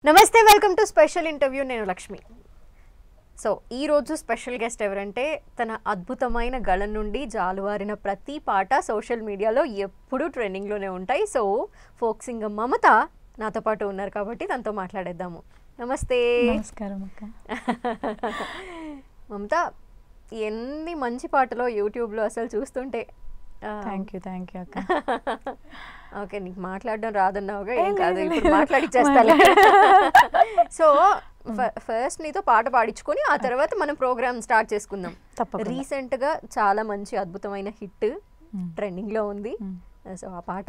నమస్తే, welcome to special interview. నేను Lakshmi. So ఈరోజు స్పెషల్ గెస్ట్ ఎవరంటే తన అద్భుతమైన గళం నుండి జాలువారిన ప్రతి పాట సోషల్ మీడియాలో ఎప్పుడూ ట్రెండింగ్లోనే ఉంటాయి. సో ఫోక్ సింగర్ మమత నాతో పాటు ఉన్నారు కాబట్టి తనతో మాట్లాడేద్దాము. నమస్తే. నమస్కారం అక్క. మమత, ఎన్ని మంచి పాటలో యూట్యూబ్లో అసలు చూస్తుంటే. థ్యాంక్ యూ అక్క. ఓకే, నీకు మాట్లాడడం రాదన్నావుగా, ఏం కాదు, ఇప్పుడు మాట్లాడిచ్చేస్తాను. సో ఫస్ట్ నీతో పాట పాడించుకొని ఆ తర్వాత మనం ప్రోగ్రామ్ స్టార్ట్ చేసుకుందాం. రీసెంట్గా చాలా మంచి అద్భుతమైన హిట్ ట్రెండింగ్లో ఉంది. సో ఆ పాట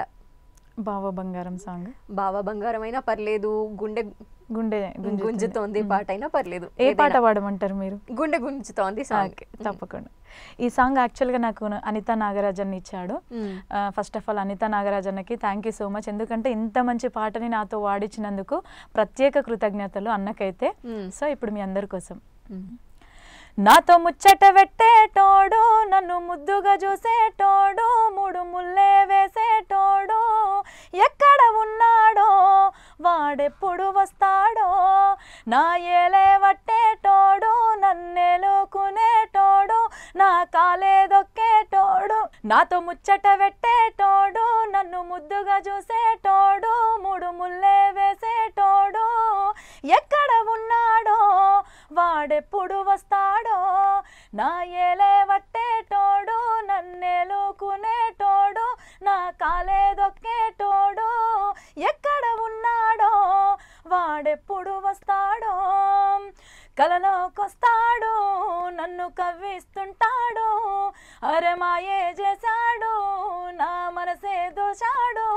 బావ బంగారం సాంగ్. బావ బంగారం అయినా పర్లేదు, గుండె గుండె గుంజుతోంది పాట అయినా పర్లేదు. ఏ పాట పాడమంటారు మీరు? గుండె గుంజుతోంది సాంగ్. తప్పకుండా. ఈ సాంగ్ యాక్చువల్గా నాకు అనితా నాగరాజన్ ఇచ్చాడు. ఫస్ట్ ఆఫ్ ఆల్ అనితా నాగరాజన్కి థ్యాంక్ యూ సో మచ్. ఎందుకంటే ఇంత మంచి పాటని నాతో వాడించినందుకు ప్రత్యేక కృతజ్ఞతలు అన్నకైతే. సో ఇప్పుడు మీ అందరి కోసం. నాతో ముచ్చట పెట్టేటోడు, నన్ను ముద్దుగా చూసేటోడు, మూడు ముల్లే వేసేటోడు, ఎక్కడ ఉన్నాడో వాడెప్పుడు వస్తాడో, నా ఏలే వట్టేటోడు, నన్నేలుకునేటోడు, నా కాలే దొక్కేటోడు. నాతో ముచ్చట పెట్టేటోడు, నన్ను ముద్దుగా చూసేటోడు, మూడు ముల్లే వేసేటోడు, ఎక్కడ ఉన్నాడో వాడెప్పుడు వస్తాడో, నా ఏలే వట్టేటోడు, నన్నేలుకునేటోడు, నా కాలే దొక్కేటోడు, ఎక్కడ ఉన్నాడో వాడెప్పుడు వస్తాడో, కలలోకొస్తాడు, నన్ను కవ్విస్తుంటాడు, అరే మాయే చేశాడు, నా మనసే దోచాడు,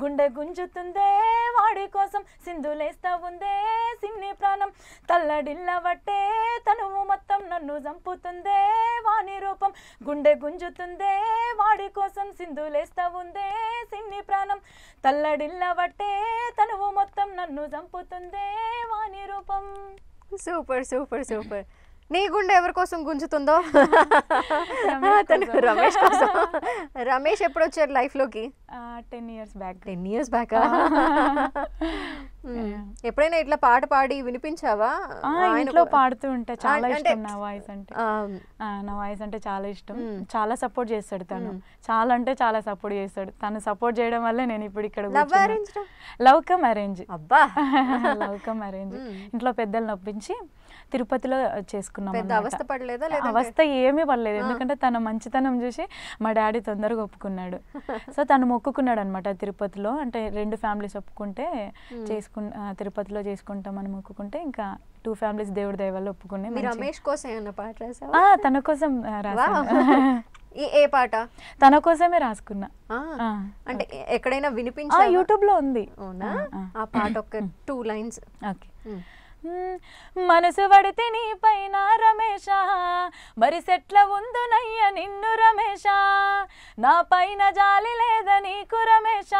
గుండె గుంజుతుందే వాడి కోసం, సింధులేస్తా ఉందే సిన్ని ప్రాణం, తల్లడిల్లవట్టే తనువు మొత్తం, నన్ను చంపుతుందే వాని రూపం, గుండె గుంజుతుందే వాడి కోసం, సింధులేస్తా ఉందే సిన్ని ప్రాణం, తల్లడిల్లవట్టే తనువు మొత్తం, నన్ను చంపుతుందే వాని రూపం. Super super super. నీ గుండె ఎవరి కోసం గుంజుతుందో? రమేష్ కోసం. రమేష్ ఎప్పుడు వచ్చారు లైఫ్ లోకి? 10 years బ్యాక్. 10 years back. ఎప్పుడైనా ఇట్లా పాట పాడి వినిపించావా? ఇంట్లో పాడుతూ ఉంటా. చాలా ఇష్టం నా వాయిస్ అంటే. నా వాయిస్ అంటే చాలా ఇష్టం. చాలా సపోర్ట్ చేస్తాడు తను. చాలా అంటే చాలా సపోర్ట్ చేస్తాడు. తను సపోర్ట్ చేయడం వల్లే నేను ఇప్పుడు ఇక్కడ లవ్ కమ్ అరేంజ్. అబ్బా, లవ్ కమ్ అరేంజ్. ఇంట్లో పెద్దలు నొప్పించి తిరుపతిలో చేసుకున్నాం. అవస్థ పడలేదా? అవస్థ ఏమీ పడలేదు. ఎందుకంటే తన మంచితనం చూసి మా డాడీ తొందరగా ఒప్పుకున్నాడు. సో తను మొక్కుకున్నాడు అనమాట తిరుపతిలో. అంటే 2 ఫ్యామిలీస్ ఒప్పుకుంటే తిరుపతిలో చేసుకుంటామని మొక్కుకుంటే ఇంకా 2 ఫ్యామిలీస్ దేవుడి దయ వల్ల ఒప్పుకునే. రమేష్ కోసం ఏమన్నా పాట రాసావా? తన కోసం రాసాను. ఏ పాట? తన కోసమే రాసుకున్నా. అంటే ఎక్కడైనా వినిపించా? యూట్యూబ్ లో ఉంది. అవునా? ఆ పాట ఒక 2 lines. ఓకే. మనసు పడితే నీ పైన రమేష, మరి సెట్ల ఉందునయ్య నిన్ను రమేష, నా పైన జాలి లేద నీకు రమేష,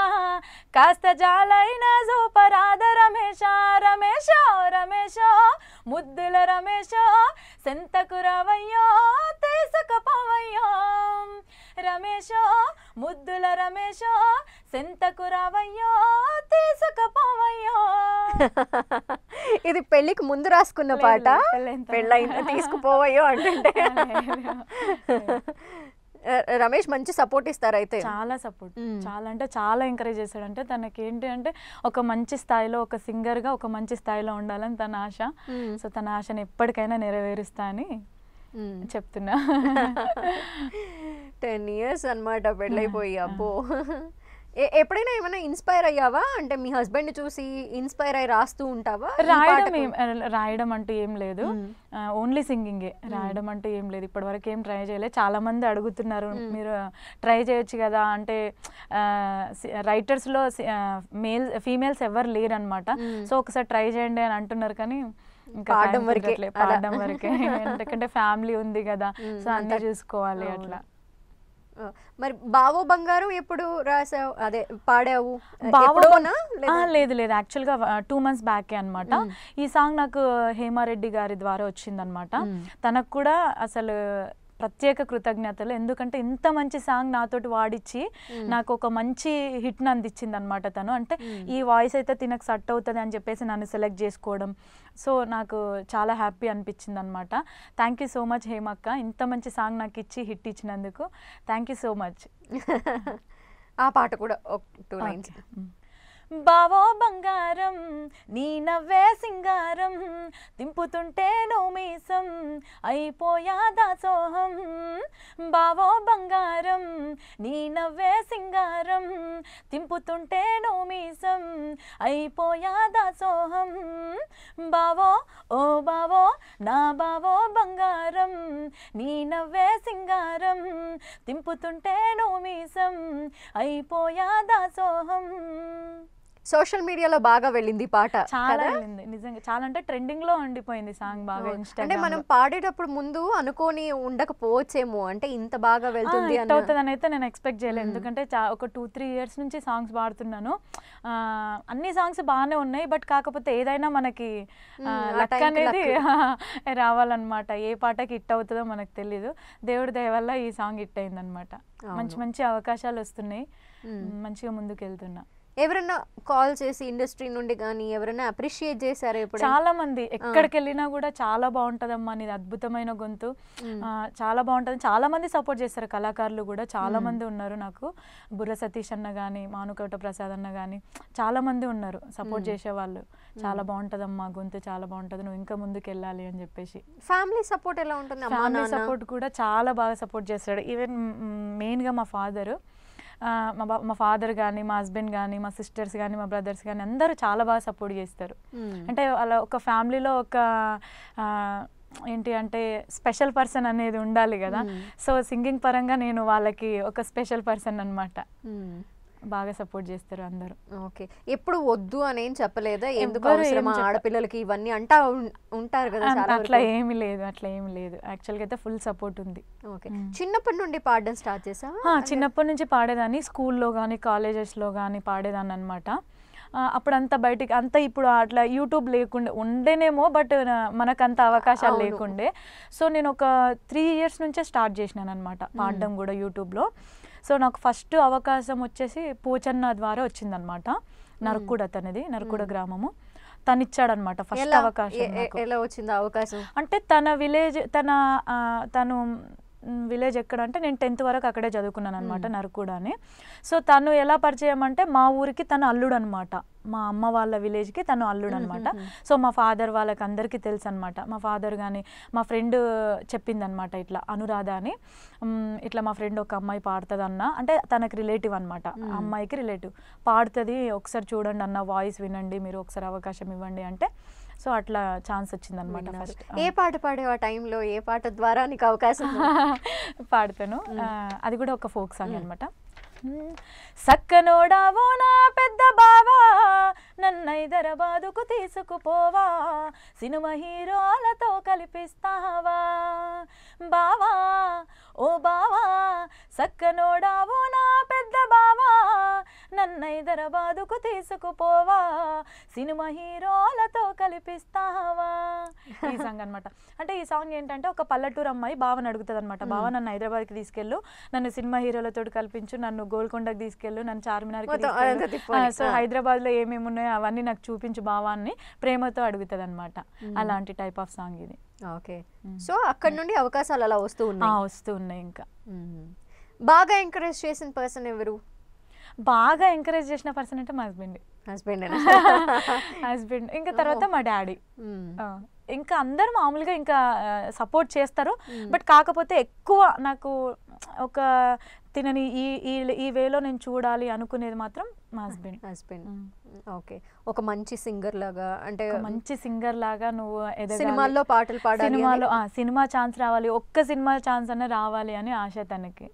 కాస్త జాలైన సూపరాద రమేష, రమేష రమేష ముద్దుల రమేష, సెంతకు రవయ్యో తీసుకపోవయ్యో, రమేష ముద్దుల రమేష, సెంతకు రవయ్యో తీసుకపోవయ్యో. ఇది పెళ్లికి ముందు రాసుకున్న పాట? పెళ్ళైనా తీసుకుపోవయ్యో అంటే. రమేష్ మంచి సపోర్ట్ ఇస్తారు అయితే. చాలా సపోర్ట్, చాలా అంటే చాలా ఎంకరేజ్ చేస్తాడు. అంటే తనకి ఏంటి అంటే ఒక మంచి స్థాయిలో, ఒక సింగర్ గా ఒక మంచి స్థాయిలో ఉండాలని తన ఆశ. సో తన ఆశను ఎప్పటికైనా నెరవేరుస్తా అని చెప్తున్నా. 10 years అన్నమాట పెళ్ళైపోయి. అబ్బో, ఎప్పుడైనా ఏమైనా ఇన్స్పైర్ అయ్యావా? అంటే మీ హస్బెండ్ చూసి ఇన్స్పైర్ అయ్యి రాస్తూ ఉంటావా? రాయడం అంటూ ఏం లేదు, ఓన్లీ సింగింగే. రాయడం అంటూ ఏం లేదు, ఇప్పటి వరకు ఏం ట్రై చేయలేదు. చాలా మంది అడుగుతున్నారు మీరు ట్రై చేయొచ్చు కదా అంటే. రైటర్స్లో ఫీమేల్స్ ఎవరు లేరు అనమాట. సో ఒకసారి ట్రై చేయండి అని అంటున్నారు, కానీ పాడడం వరకే. ఎందుకంటే ఫ్యామిలీ ఉంది కదా, సో అన్నీ చూసుకోవాలి అట్లా. మరి బావో బంగారు ఎప్పుడు రాసావు, అదే పాడావు? లేదు యాక్చువల్గా 2 months బ్యాకే అనమాట. ఈ సాంగ్ నాకు హేమారెడ్డి గారి ద్వారా వచ్చిందనమాట. తనకు కూడా అసలు ప్రత్యేక కృతజ్ఞతలు. ఎందుకంటే ఇంత మంచి సాంగ్ నాతోటి వాడిచ్చి నాకు ఒక మంచి హిట్ని అందించింది అనమాట తను. అంటే ఈ వాయిస్ అయితే తినకు సెట్ అవుతుంది అని చెప్పేసి నన్ను సెలెక్ట్ చేసుకోవడం. సో నాకు చాలా హ్యాపీ అనిపించింది అనమాట. థ్యాంక్ యూ సో మచ్ హేమక్క, ఇంత మంచి సాంగ్ నాకు ఇచ్చి హిట్ ఇచ్చినందుకు థ్యాంక్ యూ సో మచ్. ఆ పాట కూడా 2 లైన్స్. బావో బంగారం నీ నవ్వే సింగారం, తింపుతుంటే నో మీసం అయిపోయా దాసోహం. బావో బంగారం నీ నవ్వే సింగారం, తింపుతుంటే నో మీసం అయిపోయా దాసోహం. బావో ఓ బావో నా బావో బంగారం, నీ నవ్వే సింగారం, తింపుతుంటే నో మీసం అయిపోయా దాసోహం. సోషల్ మీడియాలో బాగా వెళ్ళింది పాట. చాలా వెళ్ళింది నిజంగా, చాలా అంటే ట్రెండింగ్ లో ఉండిపోయింది సాంగ్ బాగా. అంటే ఇన్స్టాగ్రామ్ మనం పాడేటప్పుడు ముందు అనుకోని ఉండకపోవచ్చేమో, అంటే ఇంత బాగా వెళ్తుంది హిట్ అవుతుందని అయితే నేను ఎక్స్పెక్ట్ చేయలేదు. ఎందుకంటే ఒక 2-3 ఇయర్స్ నుంచి సాంగ్స్ పాడుతున్నాను. అన్ని సాంగ్స్ బాగానే ఉన్నాయి, బట్ కాకపోతే ఏదైనా మనకి లక్ అనేది రావాలన్నమాట. ఏ పాటకి హిట్ అవుతుందో మనకు తెలీదు. దేవుడి దయ వల్ల ఈ సాంగ్ హిట్ అయిందనమాట. మంచి మంచి అవకాశాలు వస్తున్నాయి, మంచిగా ముందుకు వెళ్తున్నా. ఎవరైనా కాల్ చేసి ఇండస్ట్రీ నుండి కానీ ఎవరైనా అప్రిషియేట్ చేశారు? ఇప్పుడు చాలా మంది ఎక్కడికి వెళ్ళినా కూడా చాలా బాగుంటదమ్మా నీది, అద్భుతమైన గొంతు, చాలా బాగుంటుంది. చాలా మంది సపోర్ట్ చేస్తారు, కళాకారులు కూడా చాలా మంది ఉన్నారు. నాకు బుర్ర సతీష్ అన్న కానీ, మానుకోట ప్రసాద్ అన్న కానీ చాలా మంది ఉన్నారు సపోర్ట్ చేసేవాళ్ళు. చాలా బాగుంటదమ్మా గొంతు, చాలా బాగుంటది, నువ్వు ఇంకా ముందుకు వెళ్ళాలి అని చెప్పేసి. ఫ్యామిలీ సపోర్ట్ ఎలా ఉంటుంది? ఫ్యామిలీ సపోర్ట్ కూడా చాలా బాగా సపోర్ట్ చేస్తాడు. ఈవెన్ మెయిన్గా మా ఫాదర్ కానీ, మా హస్బెండ్ కానీ, మా సిస్టర్స్ కానీ, మా బ్రదర్స్ కానీ అందరూ చాలా బాగా సపోర్ట్ చేస్తారు. అంటే అలా ఒక ఫ్యామిలీలో ఒక ఏంటి అంటే స్పెషల్ పర్సన్ అనేది ఉండాలి కదా. సో సింగింగ్ పరంగా నేను వాళ్ళకి ఒక స్పెషల్ పర్సన్ అన్నమాట. బాగా సపోర్ట్ చేస్తారు అందరూ. ఓకే, ఎప్పుడు వద్దు అని ఏం చెప్పలేదా? ఎందుకు అవసరమా ఆడపిల్లలకి ఇవన్నీ అంటా ఉంటారు కదా. అట్లా ఏమి లేదు, అట్లా ఏమి లేదు. యాక్చువల్గా అయితే ఫుల్ సపోర్ట్ ఉంది. ఓకే, చిన్నప్పటి నుండి పాడడం స్టార్ట్ చేసా? చిన్నప్పటి నుంచి పాడేదాన్ని, స్కూల్లో కానీ కాలేజెస్లో కానీ పాడేదాన్ని అనమాట. అప్పుడంతా బయటికి అంతా ఇప్పుడు అట్లా యూట్యూబ్ లేకుండే ఉండేనేమో, బట్ మనకంత అవకాశాలు లేకుండే. సో నేను ఒక 3 ఇయర్స్ నుంచే స్టార్ట్ చేసినాను అనమాట పాడడం కూడా యూట్యూబ్లో. సో నాకు ఫస్ట్ అవకాశం వచ్చేసి పోచన్న ద్వారా వచ్చిందనమాట. నరకుడ తనది, నరకుడ గ్రామము. తను ఇచ్చాడనమాట ఫస్ట్ అవకాశం. ఎలా వచ్చింది అవకాశం? అంటే తన విలేజ్, తను విలేజ్ ఎక్కడ అంటే నేను 10th వరకు అక్కడే చదువుకున్నాను అనమాట, నరకుడ అని. సో తను ఎలా పరిచయం అంటే మా ఊరికి తను అల్లుడు అనమాట, మా అమ్మ వాళ్ళ విలేజ్కి తను అల్లుడు అనమాట. సో మా ఫాదర్ వాళ్ళకి అందరికీ తెలుసు అనమాట. మా ఫాదర్ కానీ మా ఫ్రెండ్ చెప్పిందనమాట, ఇట్లా అనురాధ అని, ఇట్లా మా ఫ్రెండ్ ఒక అమ్మాయి పాడుతుంది అన్న, అంటే తనకి రిలేటివ్ అనమాట, అమ్మాయికి రిలేటివ్, పాడుతుంది ఒకసారి చూడండి అన్న, వాయిస్ వినండి, మీరు ఒకసారి అవకాశం ఇవ్వండి అంటే. సో అట్లా ఛాన్స్ వచ్చిందనమాట ఫస్ట్. ఏ పాట పాడేవా టైంలో? ఏ పాట ద్వారా నీకు అవకాశం? పాడతాను, అది కూడా ఒక ఫోక్ సాంగ్ అనమాట. సక్కనోడావో నా పెద్ద బావా, నన్ను హైదరాబాదుకు తీసుకుపోవా, సినిమా హీరోలతో కలిపిస్తావా, బావా ఓ బావా, సక్కనోడావో నా పెద్ద బావా, నన్ను హైదరాబాదుకు తీసుకుపోవా, సినిమా హీరోలతో కలిపిస్తావా. ఈ సాంగ్ అనమాట. అంటే ఈ సాంగ్ ఏంటంటే ఒక పల్లెటూరు అమ్మాయి బావని అడుగుతుంది అనమాట, బావ నన్ను హైదరాబాద్కి తీసుకెళ్ళు, నన్ను సినిమా హీరోలతో కల్పించు, నన్ను గోల్కొండకి తీసుకెళ్ళు, నన్ను చార్మినార్కి తీసుకెళ్ళు, సో హైదరాబాద్లో ఏమేమి ఉన్నాయో అవన్నీ నాకు చూపించు బావాన్ని ప్రేమతో అడుగుతుంది అనమాట. అలాంటి టైప్ ఆఫ్ సాంగ్ ఇది. ఓకే, సో అక్కడ నుండి అవకాశాలు అలా వస్తూ ఉన్నాయి. ఇంకా బాగా ఎంకరేజ్ చేసిన పర్సన్ ఎవరు? బాగా ఎంకరేజ్ చేసిన పర్సన్ అంటే మా హస్బెండ్, ఇంకా తర్వాత మా డాడీ. ఇంకా అందరు మామూలుగా ఇంకా సపోర్ట్ చేస్తారు, బట్ కాకపోతే ఎక్కువ నాకు ఒక తినని ఈ వేలో నేను చూడాలి అనుకునేది మాత్రం మా హస్బెండ్. ఓకే, ఒక మంచి సింగర్ లాగా, అంటే మంచి సింగర్ లాగా నువ్వు సినిమాల్లో పాటలు పాడాలి, సినిమా ఛాన్స్ రావాలి, ఒక్క సినిమా ఛాన్స్ అన్న రావాలి అని ఆశ తనకి.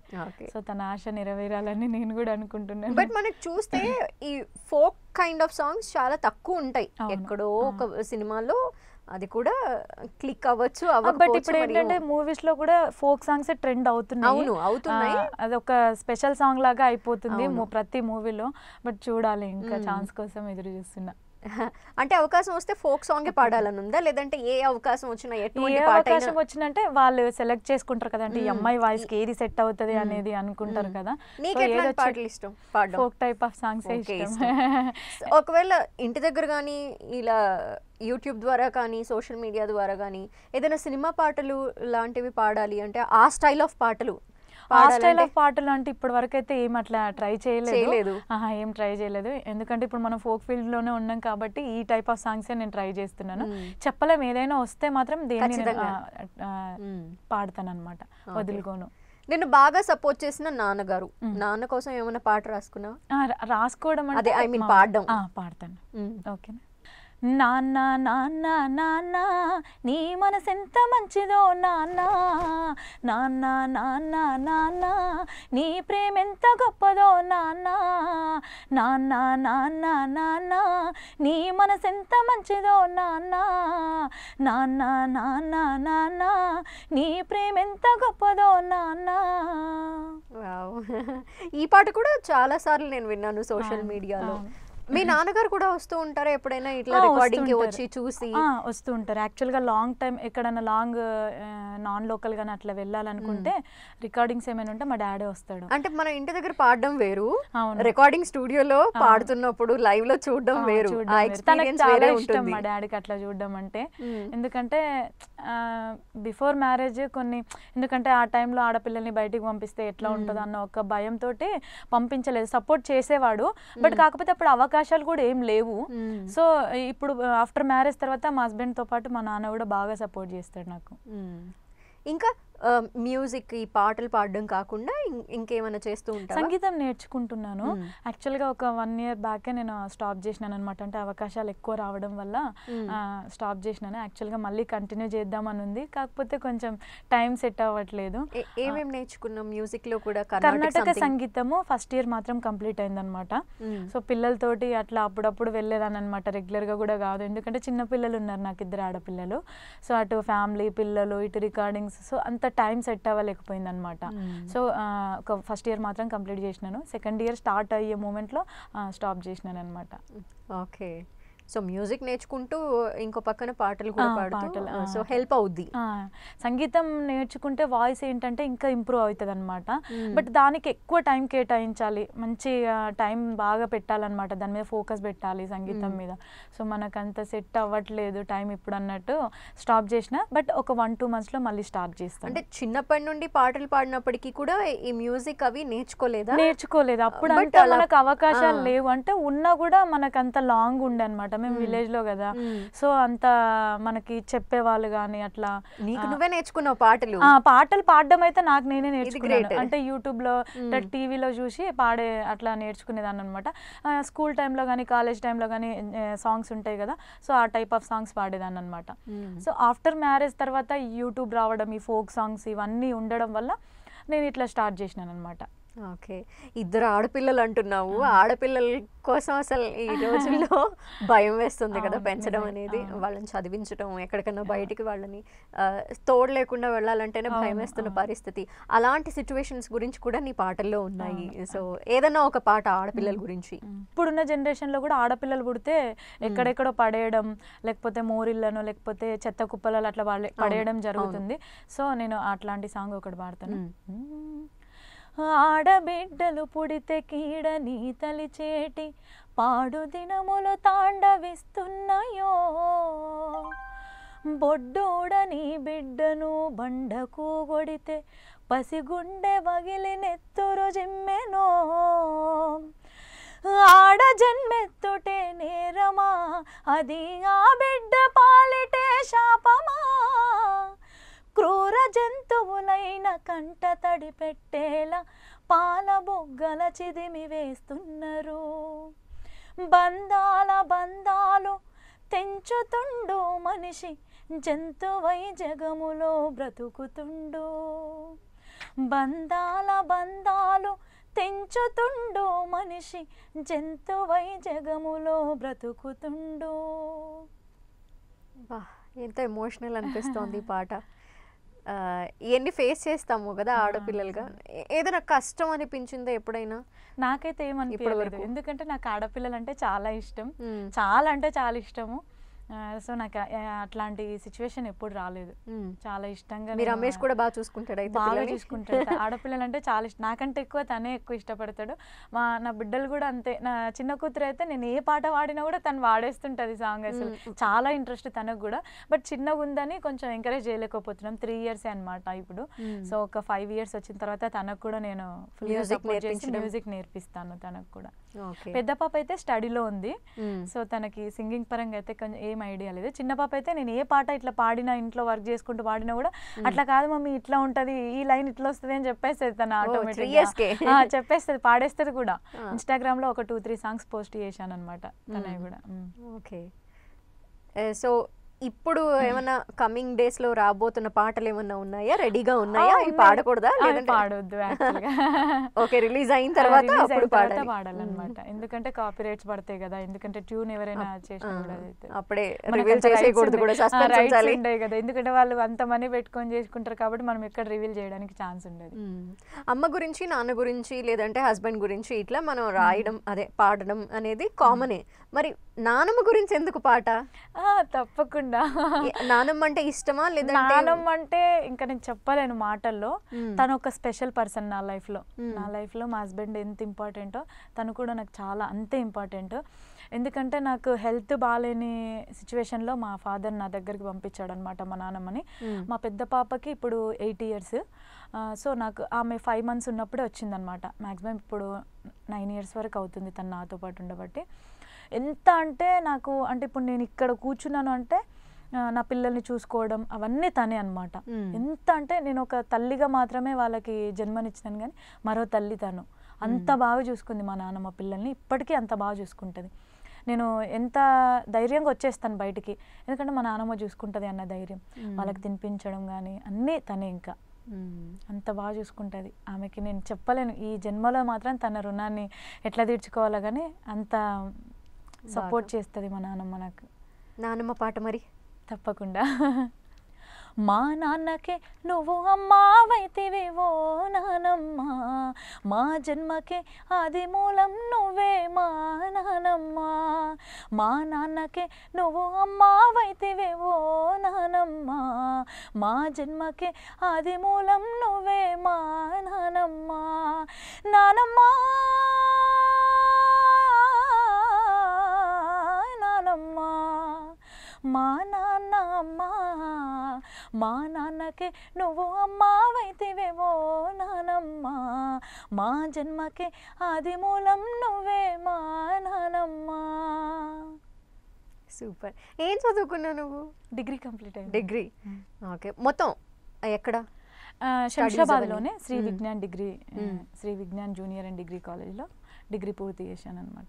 సో తన ఆశ నెరవేరాలని నేను కూడా అనుకుంటున్నాను. బట్ మనకి చూస్తే ఈ ఫోక్ కైండ్ ఆఫ్ సాంగ్స్ చాలా తక్కువ ఉంటాయి, ఎక్కడో ఒక సినిమాలో అది కూడా క్లిక్ అవ్వచ్చు. బట్ ఇప్పుడు ఏంటంటే మూవీస్ లో కూడా ఫోక్ సాంగ్స్ ట్రెండ్ అవుతున్నాయి, అది ఒక స్పెషల్ సాంగ్ లాగా అయిపోతుంది ప్రతి మూవీలో. బట్ చూడాలి, ఇంకా ఛాన్స్ కోసం ఎదురు చూస్తున్నా. అంటే అవకాశం వస్తే ఫోక్ సాంగే పాడాలని ఉందా, లేదంటే ఏ అవకాశం వచ్చినా ఏ ఎటువంటి పాట అవకాశం వచ్చిందంటే వాళ్ళు సెలెక్ట్ చేసుకుంటారు కదా, అంటే ఈ అమ్మాయి వాయిస్ కి ఏది సెట్ అవుతుంది అనేది అనుకుంటారు కదా. నీకు ఎట్లాంటి పాటలు ఇష్టం పాడడం? ఫోక్ టైప్ ఆఫ్ సాంగ్స్ ఇష్టం. ఒకవేళ ఇంటి దగ్గర కానీ ఇలా యూట్యూబ్ ద్వారా కానీ సోషల్ మీడియా ద్వారా కానీ ఏదైనా సినిమా పాటలు లాంటివి పాడాలి అంటే ఆ స్టైల్ ఆఫ్ పాటలు ఆ స్టైల్ ఆఫ్ పాటలు అంటే ఇప్పటి వరకు అయితే ఏం అట్లా ట్రై చేయలేదు. ఏం ట్రై చేయలేదు, ఎందుకంటే ఇప్పుడు మనం ఫోక్ ఫీల్డ్ లోనే ఉన్నాం కాబట్టి ఈ టైప్ ఆఫ్ సాంగ్స్ నేను ట్రై చేస్తున్నాను. చెప్పలేం, ఏదైనా వస్తే మాత్రం దేన్ని పాడతాను అనమాట, వదులుకోను. నేను బాగా సపోర్ట్ చేసిన నాన్నగారు, నాన్న కోసం ఏమైనా పాట రాసుకున్నా? రాసుకోవడం అంటే ఐ మీన్ పాడడం. పాడతాను. ఓకేనా. నాన్న నాన్న నాన్న నీ మనసెంత మంచిదో నాన్న, నాన్న నాన్న నాన్న నీ ప్రేమెంత గొప్పదో నాన్న, నాన్న నాన్న నాన్న నీ మనసెంత మంచిదో నాన్న, నాన్న నాన్న నాన్న నీ ప్రేమెంత గొప్పదో నాన్న. ఈ పాట కూడా చాలా సార్లు నేను విన్నాను సోషల్ మీడియాలో. మీ నాన్నగారు కూడా వస్తూ ఉంటారా ఎప్పుడైనా ఇట్లా రికార్డింగ్ కి వచ్చి చూసి? వస్తూ ఉంటారు. యాక్చువల్గా లాంగ్ టైం ఎక్కడైనా లాంగ్ నాన్ లోకల్ గానీ అట్లా వెళ్ళాలనుకుంటే రికార్డింగ్స్ ఏమైనా ఉంటే మా డాడీ వస్తాడు. అంటే మన ఇంటి దగ్గర పాడడం వేరు, రికార్డింగ్ స్టూడియోలో పాడుతున్నప్పుడు లైవ్ లో చూడడం వేరు. చాలా ఇష్టం మా డాడీకి అట్లా చూడడం అంటే. ఎందుకంటే బిఫోర్ మ్యారేజ్ ఎందుకంటే ఆ టైంలో ఆడపిల్లల్ని బయటికి పంపిస్తే ఎట్లా ఉంటుందో అన్న ఒక భయంతో పంపించలేదు. సపోర్ట్ చేసేవాడు, బట్ కాకపోతే అప్పుడు అవకాశాలు కూడా ఏం లేవు. సో ఇప్పుడు ఆఫ్టర్ మ్యారేజ్ తర్వాత మా హస్బెండ్ తో పాటు మా నాన్న కూడా బాగా సపోర్ట్ చేస్తాడు నాకు. ఇంకా మ్యూజిక్, ఈ పాటలు పాడడం కాకుండా ఇంకేమైనా చేస్తూ ఉంటారా? సంగీతం నేర్చుకుంటున్నాను. యాక్చువల్గా ఒక 1 year బ్యాకే నేను స్టాప్ చేసినాను అనమాట. అంటే అవకాశాలు ఎక్కువ రావడం వల్ల స్టాప్ చేసినాను. యాక్చువల్గా మళ్ళీ కంటిన్యూ చేద్దామని ఉంది, కాకపోతే కొంచెం టైం సెట్ అవ్వట్లేదు. ఏమేమి నేర్చుకున్నాం మ్యూజిక్ లో కూడా? కర్ణాటక సంగీతము ఫస్ట్ ఇయర్ మాత్రం కంప్లీట్ అయిందనమాట. సో పిల్లలతోటి అట్లా అప్పుడప్పుడు వెళ్ళేదాన్ని అనమాట, రెగ్యులర్ గా కూడా కాదు, ఎందుకంటే చిన్న పిల్లలు ఉన్నారు నాకు, 2 ఆడపిల్లలు. సో అటు ఫ్యామిలీ, పిల్లలు, ఇటు రికార్డింగ్స్, సో అంత టైం సెట్ అవ్వలేకపోయింది అనమాట. సో ఒక ఫస్ట్ ఇయర్ మాత్రం కంప్లీట్ చేసినాను. సెకండ్ ఇయర్ స్టార్ట్ అయ్యే మూమెంట్లో స్టాప్ చేసినాను అనమాట. ఓకే. సో మ్యూజిక్ నేర్చుకుంటూ ఇంకో పక్కన పాటలు కూడా పాడుతూ సో హెల్ప్ అవుద్ది. సంగీతం నేర్చుకుంటే వాయిస్ ఏంటంటే ఇంకా ఇంప్రూవ్ అవుతుంది అనమాట. బట్ దానికి ఎక్కువ టైం కేటాయించాలి, మంచి టైం బాగా పెట్టాలన్నమాట, దాని మీద ఫోకస్ పెట్టాలి సంగీతం మీద. సో మనకు అంత సెట్ అవ్వట్లేదు టైం ఇప్పుడు అన్నట్టు స్టాప్ చేసిన. బట్ ఒక 1-2 monthsలో మళ్ళీ స్టార్ట్ చేస్తాను. అంటే చిన్నప్పటి నుండి పాటలు పాడినప్పటికీ కూడా ఈ మ్యూజిక్ అవి నేర్చుకోలేదు. అప్పుడు అంటే మనకు అవకాశాలు లేవు, అంటే ఉన్నా కూడా మనకు అంత లాంగ్ ఉండే అనమాట, మేము విలేజ్ లో కదా. సో అంత మనకి చెప్పేవాళ్ళు గానీ అట్లా. నీకు నువ్వే నేర్చుకున్నావు పాటలు? పాటలు పాడడం అయితే నాకు నేనే నేర్చుకున్నాను. అంటే యూట్యూబ్ లో, టీవీలో చూసి అట్లా నేర్చుకునేదాన్ని అనమాట. స్కూల్ టైంలో కానీ కాలేజ్ టైంలో కానీ సాంగ్స్ ఉంటాయి కదా, సో ఆ టైప్ ఆఫ్ సాంగ్స్ పాడేదాన్ని అనమాట. సో ఆఫ్టర్ మ్యారేజ్ తర్వాత యూట్యూబ్ రావడం, ఈ ఫోక్ సాంగ్స్ ఇవన్నీ ఉండడం వల్ల నేను ఇట్లా స్టార్ట్ చేసినాను అనమాట. ఓకే. 2 ఆడపిల్లలు అంటున్నావు, ఆడపిల్లల కోసం అసలు ఈ రోజుల్లో భయం వేస్తుంది కదా పెంచడం అనేది, వాళ్ళని చదివించడం, ఎక్కడికన్నా బయటికి వాళ్ళని తోడు లేకుండా వెళ్ళాలంటేనే భయం వేస్తున్న పరిస్థితి. అలాంటి సిచ్యువేషన్స్ గురించి కూడా నీ పాటల్లో ఉన్నాయి. సో ఏదన్నా ఒక పాట ఆడపిల్లల గురించి. ఇప్పుడున్న జనరేషన్లో కూడా ఆడపిల్లలు పుడితే ఎక్కడెక్కడో పడేయడం, లేకపోతే మోరిళ్ళను, లేకపోతే చెత్త కుప్పలలో అట్లా పడేయడం జరుగుతుంది. సో నేను అట్లాంటి సాంగ్ ఒకటి పాడతాను. ఆడబిడ్డలు పుడితే కీడని తలిచేటి పాడు దినములు తాండవిస్తున్నాయో, బొడ్డోడని బిడ్డను బండకు కొడితే పసిగుండె వగిలి నెత్తురు జిమ్మెనో, ఆడ జన్మెత్తుటే నేరమా అది ఆ బిడ్డ పాలిటే శాపమా, క్రూర జంతువులైన కంట తడి పెట్టేలా పాల బొగ్గల చిదిమి వేస్తున్నారు, బంధాలు తెంచుతుండు మనిషి జంతువై జగములో బ్రతుకుతుండు, బంధాలు తెంచుతుండు మనిషి జంతువై జగములో బ్రతుకుతుండు. ఎంత ఎమోషనల్ అనిపిస్తోంది పాట. ఇవన్నీ ఫేస్ చేస్తాము కదా ఆడపిల్లలుగా. ఏదైనా కష్టం అనిపించిందా ఎప్పుడైనా? నాకైతే ఏమనిపించలేదు, ఎందుకంటే నాకు ఆడపిల్లలు అంటే చాలా ఇష్టం, చాలా అంటే చాలా ఇష్టము. సో నాకు అట్లాంటి సిచ్యువేషన్ ఎప్పుడు రాలేదు. చాలా ఇష్టంగా మీ రమేష్ కూడా బాగా చూసుకుంటాడు అయితే? బాగా చూసుకుంటాడు. ఆడపిల్లలు అంటే చాలా ఇష్టం, నాకంటే ఎక్కువ తనే ఎక్కువ ఇష్టపడతాడు. నా బిడ్డలు కూడా అంతే. నా చిన్న కూతురు అయితే నేను ఏ పాట పాడినా కూడా తను వాడేస్తుంటది సాంగ్. అసలు చాలా ఇంట్రెస్ట్ తనకు కూడా. బట్ చిన్నగా ఉందని కొంచెం ఎంకరేజ్ చేయలేకపోతున్నాం. 3 years అనమాట ఇప్పుడు. సో ఒక 5 years వచ్చిన తర్వాత తనకు కూడా నేను ఫుల్గా సపోర్ట్ చేసి మ్యూజిక్ నేర్పిస్తాను తనకు కూడా. పెద్ద పాప అయితే స్టడీలో ఉంది, సో తనకి సింగింగ్ పరంగా అయితే కొంచెం ఏం ఐడియా లేదు. చిన్న పాప అయితే నేను ఏ పాట ఇట్లా పాడినా, ఇంట్లో వర్క్ చేసుకుంటూ పాడినా కూడా అట్లా కాదు మమ్మీ ఇట్లా ఉంటది, ఈ లైన్ ఇట్లా వస్తుంది అని చెప్పేస్తుంది తను ఆటోమేటిక్ చెప్పేస్తుంది, పాడేస్తుంది కూడా. ఇన్స్టాగ్రామ్ లో ఒక 2-3 songs పోస్ట్ చేశాను అనమాట తనవి కూడా. ఓకే. సో ఇప్పుడు ఏమన్నా కమింగ్ డేస్ లో రాబోతున్న పాటలు ఏమన్నా ఉన్నాయా, రెడీగా ఉన్నాయా? అవి పాడకూడదా? లేదంటే పాడొద్దు యాక్చువల్గా. ఓకే, రిలీజ్ అయిన తర్వాత అప్పుడు పాడాలన్నమాట, ఎందుకంటే కాపీ రైట్స్ పడతాయి కదా. ఎందుకంటే ట్యూన్ ఎవరైనా చేసినా కూడా అప్పుడే రివీల్ చేసేయకూడదు కూడా, సస్పెన్స్ ఉండాలి కదా. ఎందుకంటే వాళ్ళు అంత మనీ పెట్టుకొని చేసుకుంటారు కాబట్టి మనం ఎక్కడ రివీల్ చేయడానికి ఛాన్స్ ఉండదు. అమ్మ గురించి, నాన్న గురించి, లేదంటే హస్బెండ్ గురించి ఇట్లా మనం రాయడం, అదే పాడడం అనేది కామనే. మరి నానమ్మ గురించి ఎందుకు పాట? తప్పకుండా. నానమ్మ అంటే ఇష్టమా? లేదంటే నానమ్మ అంటే ఇంకా నేను చెప్పలేను మాటల్లో. తను ఒక స్పెషల్ పర్సన్ నా లైఫ్లో. నా లైఫ్లో మా హస్బెండ్ ఎంత ఇంపార్టెంటో తను కూడా నాకు చాలా అంతే ఇంపార్టెంట్. ఎందుకంటే నాకు హెల్త్ బాగాలేని సిచ్యువేషన్లో మా ఫాదర్ నా దగ్గరికి పంపించాడు అనమాట మా నాన్నమ్మని. మా పెద్ద పాపకి ఇప్పుడు 8 years. సో నాకు ఆమె 5 months ఉన్నప్పుడే వచ్చిందనమాట. మ్యాక్సిమం ఇప్పుడు 9 years వరకు అవుతుంది తను నాతో పాటు ఉండబట్టి. ఎంత అంటే నాకు, అంటే ఇప్పుడు నేను ఇక్కడ కూర్చున్నాను అంటే నా పిల్లల్ని చూసుకోవడం అవన్నీ తనే అనమాట. ఎంత అంటే నేను ఒక తల్లిగా మాత్రమే వాళ్ళకి జన్మనిచ్చినాను, కానీ మరో తల్లి తను. అంత బాగా చూసుకుంది మా నాన్నమ్మ పిల్లల్ని, ఇప్పటికీ అంత బాగా చూసుకుంటుంది. నేను ఎంత ధైర్యంగా వచ్చేస్తాను బయటికి, ఎందుకంటే మా నాన్నమ్మ చూసుకుంటుంది అన్న ధైర్యం. వాళ్ళకి తినిపించడం కానీ అన్నీ తనే, ఇంకా అంత బాగా చూసుకుంటుంది. ఆమెకి నేను చెప్పలేను, ఈ జన్మలో మాత్రం తన రుణాన్ని ఎట్లా తీర్చుకోవాలో కానీ అంత సపోర్ట్ చేస్తుంది మా నాన్నమ్మ నాకు. నాన్నమ్మ పాట మరి తప్పకుండా. మా నాన్నకే నువ్వు అమ్మావైతివి ఓ నానమ్మ, మా జన్మకే ఆది మూలం నువ్వే మా నానమ్మ. మా నాన్నకే నువ్వు అమ్మావైతివి ఓ నానమ్మ, మా జన్మకే ఆది మూలం నువ్వే మా నానమ్మ. నానమ్మ నానమ్మ మా నాన్నమ్మ, మా నాన్నకే నువ్వు అమ్మావైతివేవో నానమ్మ, మా జన్మకే ఆది మూలం నువ్వే మా నానమ్మ. సూపర్. ఏం చదువుకున్నావు నువ్వు? డిగ్రీ కంప్లీట్ అయింది. Degree, okay. మొత్తం ఎక్కడ? శంషాబాద్లోనే Shri Vignan degree, Shri Vignan junior and degree కాలేజ్లో డిగ్రీ పూర్తి చేశాను అనమాట.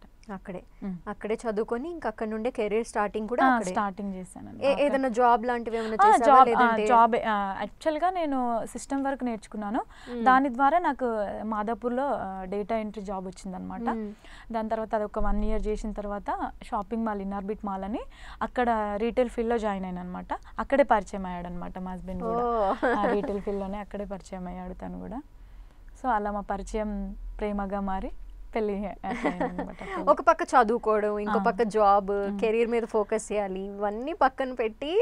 అక్కడే చదువుకొని ఇంకా అక్కడ నుండే కెరీర్ స్టార్టింగ్ కూడా స్టార్టింగ్ చేశాను. ఏదైనా జాబ్ లాంటివి ఏమైనా చేసావా? జాబ్ యాక్చువల్గా నేను సిస్టమ్ వర్క్ నేర్చుకున్నాను. దాని ద్వారా నాకు మాదాపూర్లో డేటా ఎంట్రీ జాబ్ వచ్చిందనమాట. దాని తర్వాత అది ఒక 1 year చేసిన తర్వాత షాపింగ్ మాల్, ఇన్నార్బిట్ మాల్ అని, అక్కడ రీటైల్ ఫీల్డ్లో జాయిన్ అయ్యాను అనమాట. అక్కడే పరిచయం అయ్యాడు అనమాట మా హస్బెండ్ కూడా. రీటైల్ ఫీల్డ్లోనే అక్కడే పరిచయం అయ్యాడు తను కూడా. సో అలా మా పరిచయం ప్రేమగా మారి పెళ్ళి. ఒక పక్క చదువుకోవడం, ఇంకో పక్క జాబ్, కెరీర్ మీద ఫోకస్ చేయాలి, ఇవన్నీ పక్కన పెట్టి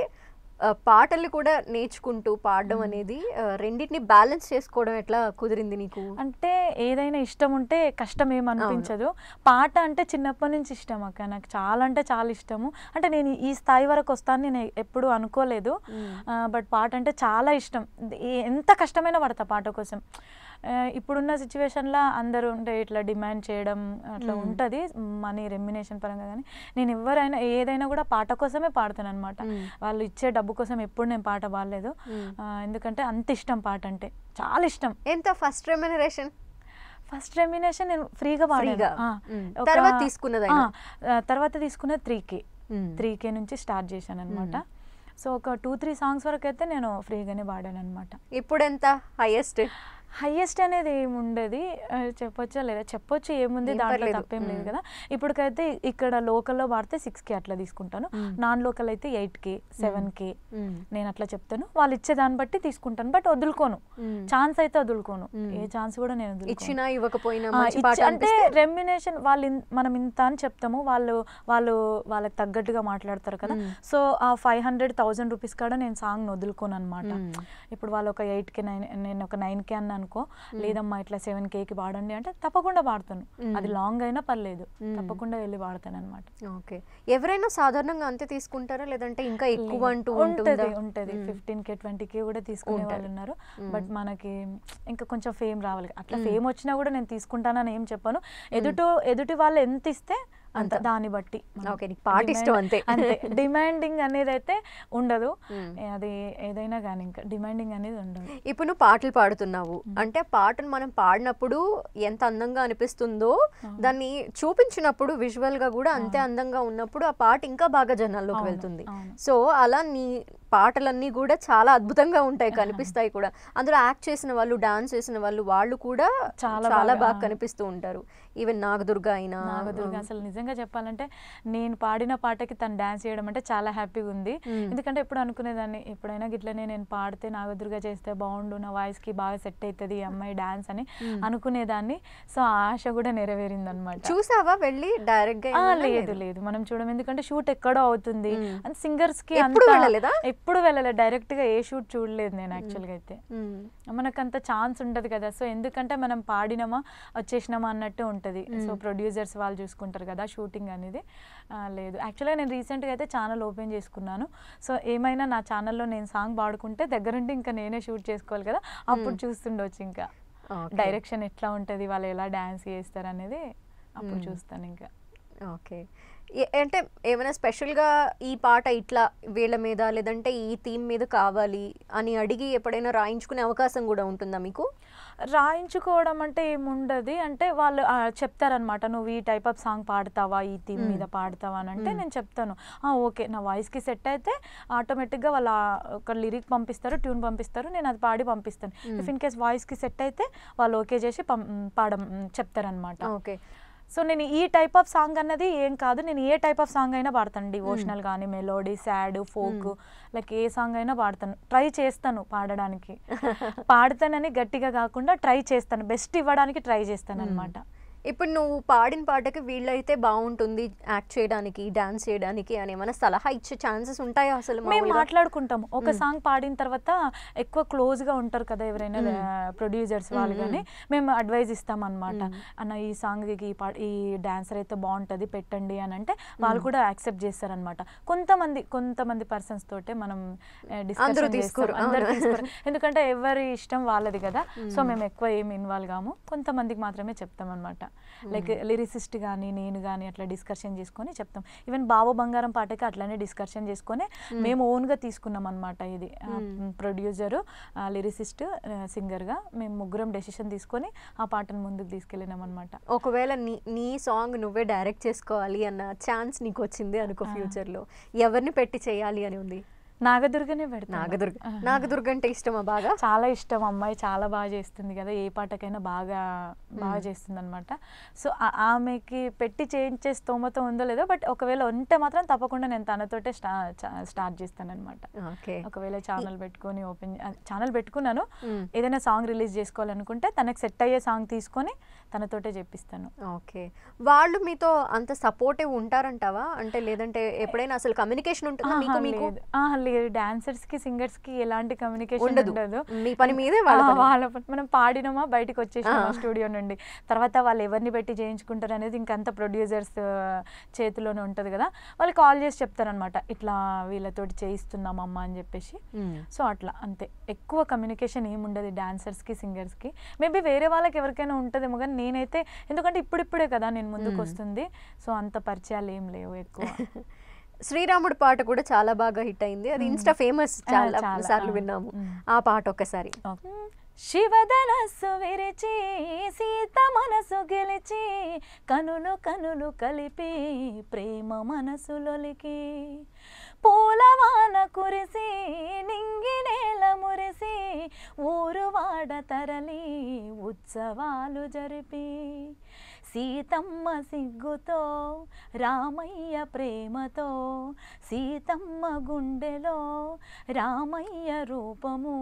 పాటలు కూడా నేర్చుకుంటూ పాడడం అనేది రెండింటిని బ్యాలెన్స్ చేసుకోవడం ఎట్లా కుదిరింది నీకు? అంటే ఏదైనా ఇష్టం ఉంటే కష్టం ఏమనిపించదు. పాట అంటే చిన్నప్పటి నుంచి ఇష్టం అక్క, నాకు చాలా అంటే చాలా ఇష్టము. అంటే నేను ఈ స్థాయి వరకు వస్తాను నేను ఎప్పుడు అనుకోలేదు. బట్ పాట అంటే చాలా ఇష్టం, ఎంత కష్టమైనా పడతా పాట కోసం. ఇప్పుడున్న సిచ్యువేషన్లో అందరూ ఉంటే ఇట్లా డిమాండ్ చేయడం అట్లా ఉంటుంది మనీ రెమ్యునేషన్ పరంగా, కానీ నేను ఎవరైనా ఏదైనా కూడా పాట కోసమే పాడతాను అనమాట. వాళ్ళు ఇచ్చే డబ్బు కోసం ఎప్పుడు నేను పాట పాడలేదు, ఎందుకంటే అంత ఇష్టం పాట అంటే, చాలా ఇష్టం. ఎంత ఫస్ట్ రెమ్యునరేషన్? ఫస్ట్ రెమ్యునేషన్ నేను ఫ్రీగా పాడాను. తర్వాత తీసుకున్నది 3K నుంచి స్టార్ట్ చేశాను అనమాట. సో ఒక 2-3 songs వరకు అయితే నేను ఫ్రీగానే పాడాను అనమాట. ఇప్పుడు ఎంత హైయెస్ట్? హైయెస్ట్ అనేది ఏముండదు, చెప్పొచ్చా లేదా, చెప్పొచ్చు, ఏముంది దాంట్లో తప్పేం లేదు కదా. ఇప్పటికైతే ఇక్కడ లోకల్లో పాడితే 6K అట్లా తీసుకుంటాను, నాన్ లోకల్ అయితే 8K 7K నేను అట్లా చెప్తాను. వాళ్ళు ఇచ్చే దాన్ని బట్టి తీసుకుంటాను, బట్ వదులుకోను, ఛాన్స్ అయితే వదులుకోను, ఏ ఛాన్స్ కూడా నేను ఇచ్చినా ఇవ్వకపోయినా అంటే రెమ్యునేషన్ వాళ్ళు మనం ఇంత అని చెప్తాము, వాళ్ళకి తగ్గట్టుగా మాట్లాడతారు కదా. సో ఆ 500,000 రూపీస్ కాడ నేను సాంగ్ వదులుకోను అనమాట. ఇప్పుడు వాళ్ళు ఒక 8K నేను ఒక 9K అన్న అనుకో, లేదమ్మా ఇట్లా 7Kకి పాడండి అంటే తప్పకుండా పాడతాను, అది లాంగ్ అయినా పర్లేదు, తప్పకుండా వెళ్ళి పాడతాను అనమాట. ఓకే, ఎవరైనా సాధారణంగా అంతే తీసుకుంటారా లేదంటే ఇంకా ఎక్కువ అంటూ ఉంటుంది? 15K 20K కూడా తీసుకునే వాళ్ళు ఉన్నారు, బట్ మనకి ఇంకా కొంచెం ఫేమ్ రావాలి, అట్లా ఫేమ్ వచ్చినా కూడా నేను తీసుకుంటానని ఏం చెప్పాను, ఎదుటి వాళ్ళు ఎంత ఇస్తే అంత, దాన్ని బట్టి అంతే. డిమాండింగ్ అనేది అయితే ఉండదు, అది ఏదైనా కానీ ఇంకా డిమాండింగ్ అనేది ఉండదు. ఇప్పుడు నువ్వు పాటలు పాడుతున్నావు అంటే పాటను మనం పాడినప్పుడు ఎంత అందంగా అనిపిస్తుందో దాన్ని చూపించినప్పుడు విజువల్ గా కూడా అంతే అందంగా ఉన్నప్పుడు ఆ పాట ఇంకా బాగా జనాల్లోకి వెళ్తుంది. సో అలా నీ పాటలన్నీ కూడా చాలా అద్భుతంగా ఉంటాయి, కనిపిస్తాయి కూడా. అందులో యాక్ట్ చేసిన వాళ్ళు, డాన్స్ చేసిన వాళ్ళు కూడా చాలా బాగా కనిపిస్తూ ఉంటారు. ఈవెన్ నాగదుర్గ అయినా, అసలు నిజంగా చెప్పాలంటే నేను పాడిన పాటకి తను డాన్స్ చేయడం అంటే చాలా హ్యాపీగా ఉంది. ఎందుకంటే ఎప్పుడు అనుకునేదాన్ని, ఎప్పుడైనా గిట్లనే నేను పాడితే నాగదుర్గ చేస్తే బాగుండు, నా వాయిస్ కి బాగా సెట్ అవుతుంది ఈ అమ్మాయి డాన్స్ అని అనుకునేదాన్ని. సో ఆ ఆశ కూడా నెరవేరింది అనమాట. చూసావా వెళ్ళి డైరెక్ట్ గా? లేదు, మనం చూడం, ఎందుకంటే షూట్ ఎక్కడో అవుతుంది, సింగర్స్ కి ఎప్పుడు వెళ్ళలేదు, డైరెక్ట్ గా ఏ షూట్ చూడలేదు నేను యాక్చువల్గా అయితే. మనకంత ఛాన్స్ ఉండదు కదా, సో ఎందుకంటే మనం పాడినామా వచ్చేసినామా అన్నట్టు ఉంటుంది. సో ప్రొడ్యూసర్స్ వాళ్ళు చూసుకుంటారు కదా షూటింగ్ అనేది. లేదు, యాక్చువల్గా నేను రీసెంట్గా అయితే ఛానల్ ఓపెన్ చేసుకున్నాను. సో ఏమైనా నా ఛానల్లో నేను సాంగ్ పాడుకుంటే దగ్గరుండి ఇంకా నేనే షూట్ చేసుకోవాలి కదా, అప్పుడు చూస్తుండొచ్చు. ఇంకా డైరెక్షన్ ఎట్లా ఉంటుంది, వాళ్ళు ఎలా డాన్స్ చేస్తారు అనేది అప్పుడు చూస్తాను ఇంకా. ఓకే, అంటే ఏమైనా స్పెషల్గా ఈ పాట ఇట్లా వీళ్ళ మీద లేదంటే ఈ థీమ్ మీద కావాలి అని అడిగి ఎప్పుడైనా రాయించుకునే అవకాశం కూడా ఉంటుందా మీకు? రాయించుకోవడం అంటే ఏముండదు, అంటే వాళ్ళు చెప్తారనమాట, నువ్వు ఈ టైప్ ఆఫ్ సాంగ్ పాడతావా, ఈ థీమ్ మీద పాడతావా అని అంటే నేను చెప్తాను, ఓకే నా వాయిస్కి సెట్ అయితే ఆటోమేటిక్గా వాళ్ళు ఒక లిరిక్ పంపిస్తారు, ట్యూన్ పంపిస్తారు, నేను అది పాడి పంపిస్తాను. ఇఫ్ ఇన్ కేస్ వాయిస్కి సెట్ అయితే వాళ్ళు ఓకే చేసి చెప్తారనమాట. ఓకే, సో నేను ఈ టైప్ ఆఫ్ సాంగ్ అన్నది ఏం కాదు, నేను ఏ టైప్ ఆఫ్ సాంగ్ అయినా పాడతాను, డివోషనల్ కానీ, మెలోడీ, సాడ్, ఫోక్, లైక్ ఏ సాంగ్ అయినా పాడతాను, ట్రై చేస్తాను పాడడానికి. పాడతానని గట్టిగా కాకుండా ట్రై చేస్తాను, బెస్ట్ ఇవ్వడానికి ట్రై చేస్తాను అనమాట. ఇప్పుడు నువ్వు పాడిన పాటకి వీళ్ళైతే బాగుంటుంది యాక్ట్ చేయడానికి, డాన్స్ చేయడానికి అని ఏమైనా సలహా ఇచ్చే ఛాన్సెస్ ఉంటాయా అసలు? మేము మాట్లాడుకుంటాము, ఒక సాంగ్ పాడిన తర్వాత ఎక్కువ క్లోజ్గా ఉంటారు కదా ఎవరైనా ప్రొడ్యూసర్స్ వాళ్ళు, కానీ మేము అడ్వైజ్ ఇస్తాం అనమాట, అన్న ఈ సాంగ్కి ఈ డాన్సర్ అయితే బాగుంటుంది పెట్టండి అని అంటే వాళ్ళు కూడా యాక్సెప్ట్ చేస్తారనమాట. కొంతమంది పర్సన్స్ తోటే మనం డిస్కషన్ చేస్తాం, అందరూ తీసుకోరు, ఎందుకంటే ఎవరి ఇష్టం వాళ్ళది కదా. సో మేము ఎక్కువ ఏమి ఇన్వాల్వ్ కాము, కొంతమందికి మాత్రమే చెప్తాం అనమాట. లైక్ లిరిసిస్ట్ కానీ నేను కానీ అట్లా డిస్కషన్ చేసుకొని చెప్తాం. ఈవెన్ బాబు బంగారం పాటకి అట్లానే డిస్కషన్ చేసుకొని మేము ఓన్గా తీసుకున్నాం అనమాట. ఇది ప్రొడ్యూసరు, లిరిసిస్ట్, సింగర్గా మేము ముగ్గురం డెసిషన్ తీసుకొని ఆ పాటను ముందుకు తీసుకెళ్ళినాం అనమాట. ఒకవేళ నీ సాంగ్ నువ్వే డైరెక్ట్ చేసుకోవాలి అన్న ఛాన్స్ నీకు వచ్చింది అనుకో, ఫ్యూచర్లో ఎవరిని పెట్టి చేయాలి అని ఉంది? నాగదుర్గనే పెడతాను. నాగదుర్గ అంటే ఇష్టమా? బాగా, చాలా ఇష్టం. అమ్మాయి చాలా బాగా చేస్తుంది కదా, ఏ పాటకైనా బాగా చేస్తుంది అనమాట. సో ఆమెకి పెట్టి చేయించే స్తోమత ఉందో లేదో, బట్ ఒకవేళ ఉంటే మాత్రం తప్పకుండా నేను తనతోటే స్టార్ట్ చేస్తాను అనమాట. ఒకవేళ ఛానల్ పెట్టుకున్నాను, ఏదైనా సాంగ్ రిలీజ్ చేసుకోవాలనుకుంటే తనకు సెట్ అయ్యే సాంగ్ తీసుకొని తనతోటే చెప్పిస్తాను. ఓకే, వాళ్ళు మీతో అంత సపోర్టివ్ ఉంటారంటావా? అంటే లేదంటే ఎప్పుడైనా అసలు కమ్యూనికేషన్ ఉంటుందా మీకు? డాన్సర్స్ కి సింగర్స్ కి ఎలాంటి కమ్యూనికేషన్ ఉండదు, మీ పని మీదే, మనం పాడినామా బయటకు వచ్చేసినామా స్టూడియో నుండి, తర్వాత వాళ్ళు ఎవరిని పెట్టి చేయించుకుంటారు అనేది ఇంకంతా ప్రొడ్యూసర్స్ చేతిలోనే ఉంటది కదా. వాళ్ళు కాల్ చేసి చెప్తారనమాట, ఇట్లా వీళ్ళతోటి చేయిస్తున్నామమ్మా అని చెప్పేసి. సో అట్లా అంతే, ఎక్కువ కమ్యూనికేషన్ ఏముండదు డాన్సర్స్ కి సింగర్స్ కి. మేబీ వేరే వాళ్ళకి ఎవరికైనా ఉంటదేమో కానీ నేనైతే, ఎందుకంటే ఇప్పుడిప్పుడే కదా నేను ముందుకు వస్తుంది, సో అంత పరిచయాలు ఏం లేవు ఎక్కువ. శ్రీరాముడు పాట కూడా చాలా బాగా హిట్ అయింది, అది ఇన్స్టా ఫేమస్, చాలా సార్లు విన్నాము. ఆ పాట ఒక్కసారి. శివధనస్సు విరిచి సీత మనసు గెలిచి కనులు కలిపి ప్రేమ మనసులొలికి పూలవాన కురిసి నింగి నేల మురిసి ఊరు వాడ వాడ తరలి ఉత్సవాలు జరిపి సీతమ్మ సిగ్గుతో రామయ్య ప్రేమతో సీతమ్మ గుండెలో రామయ్య రూపము.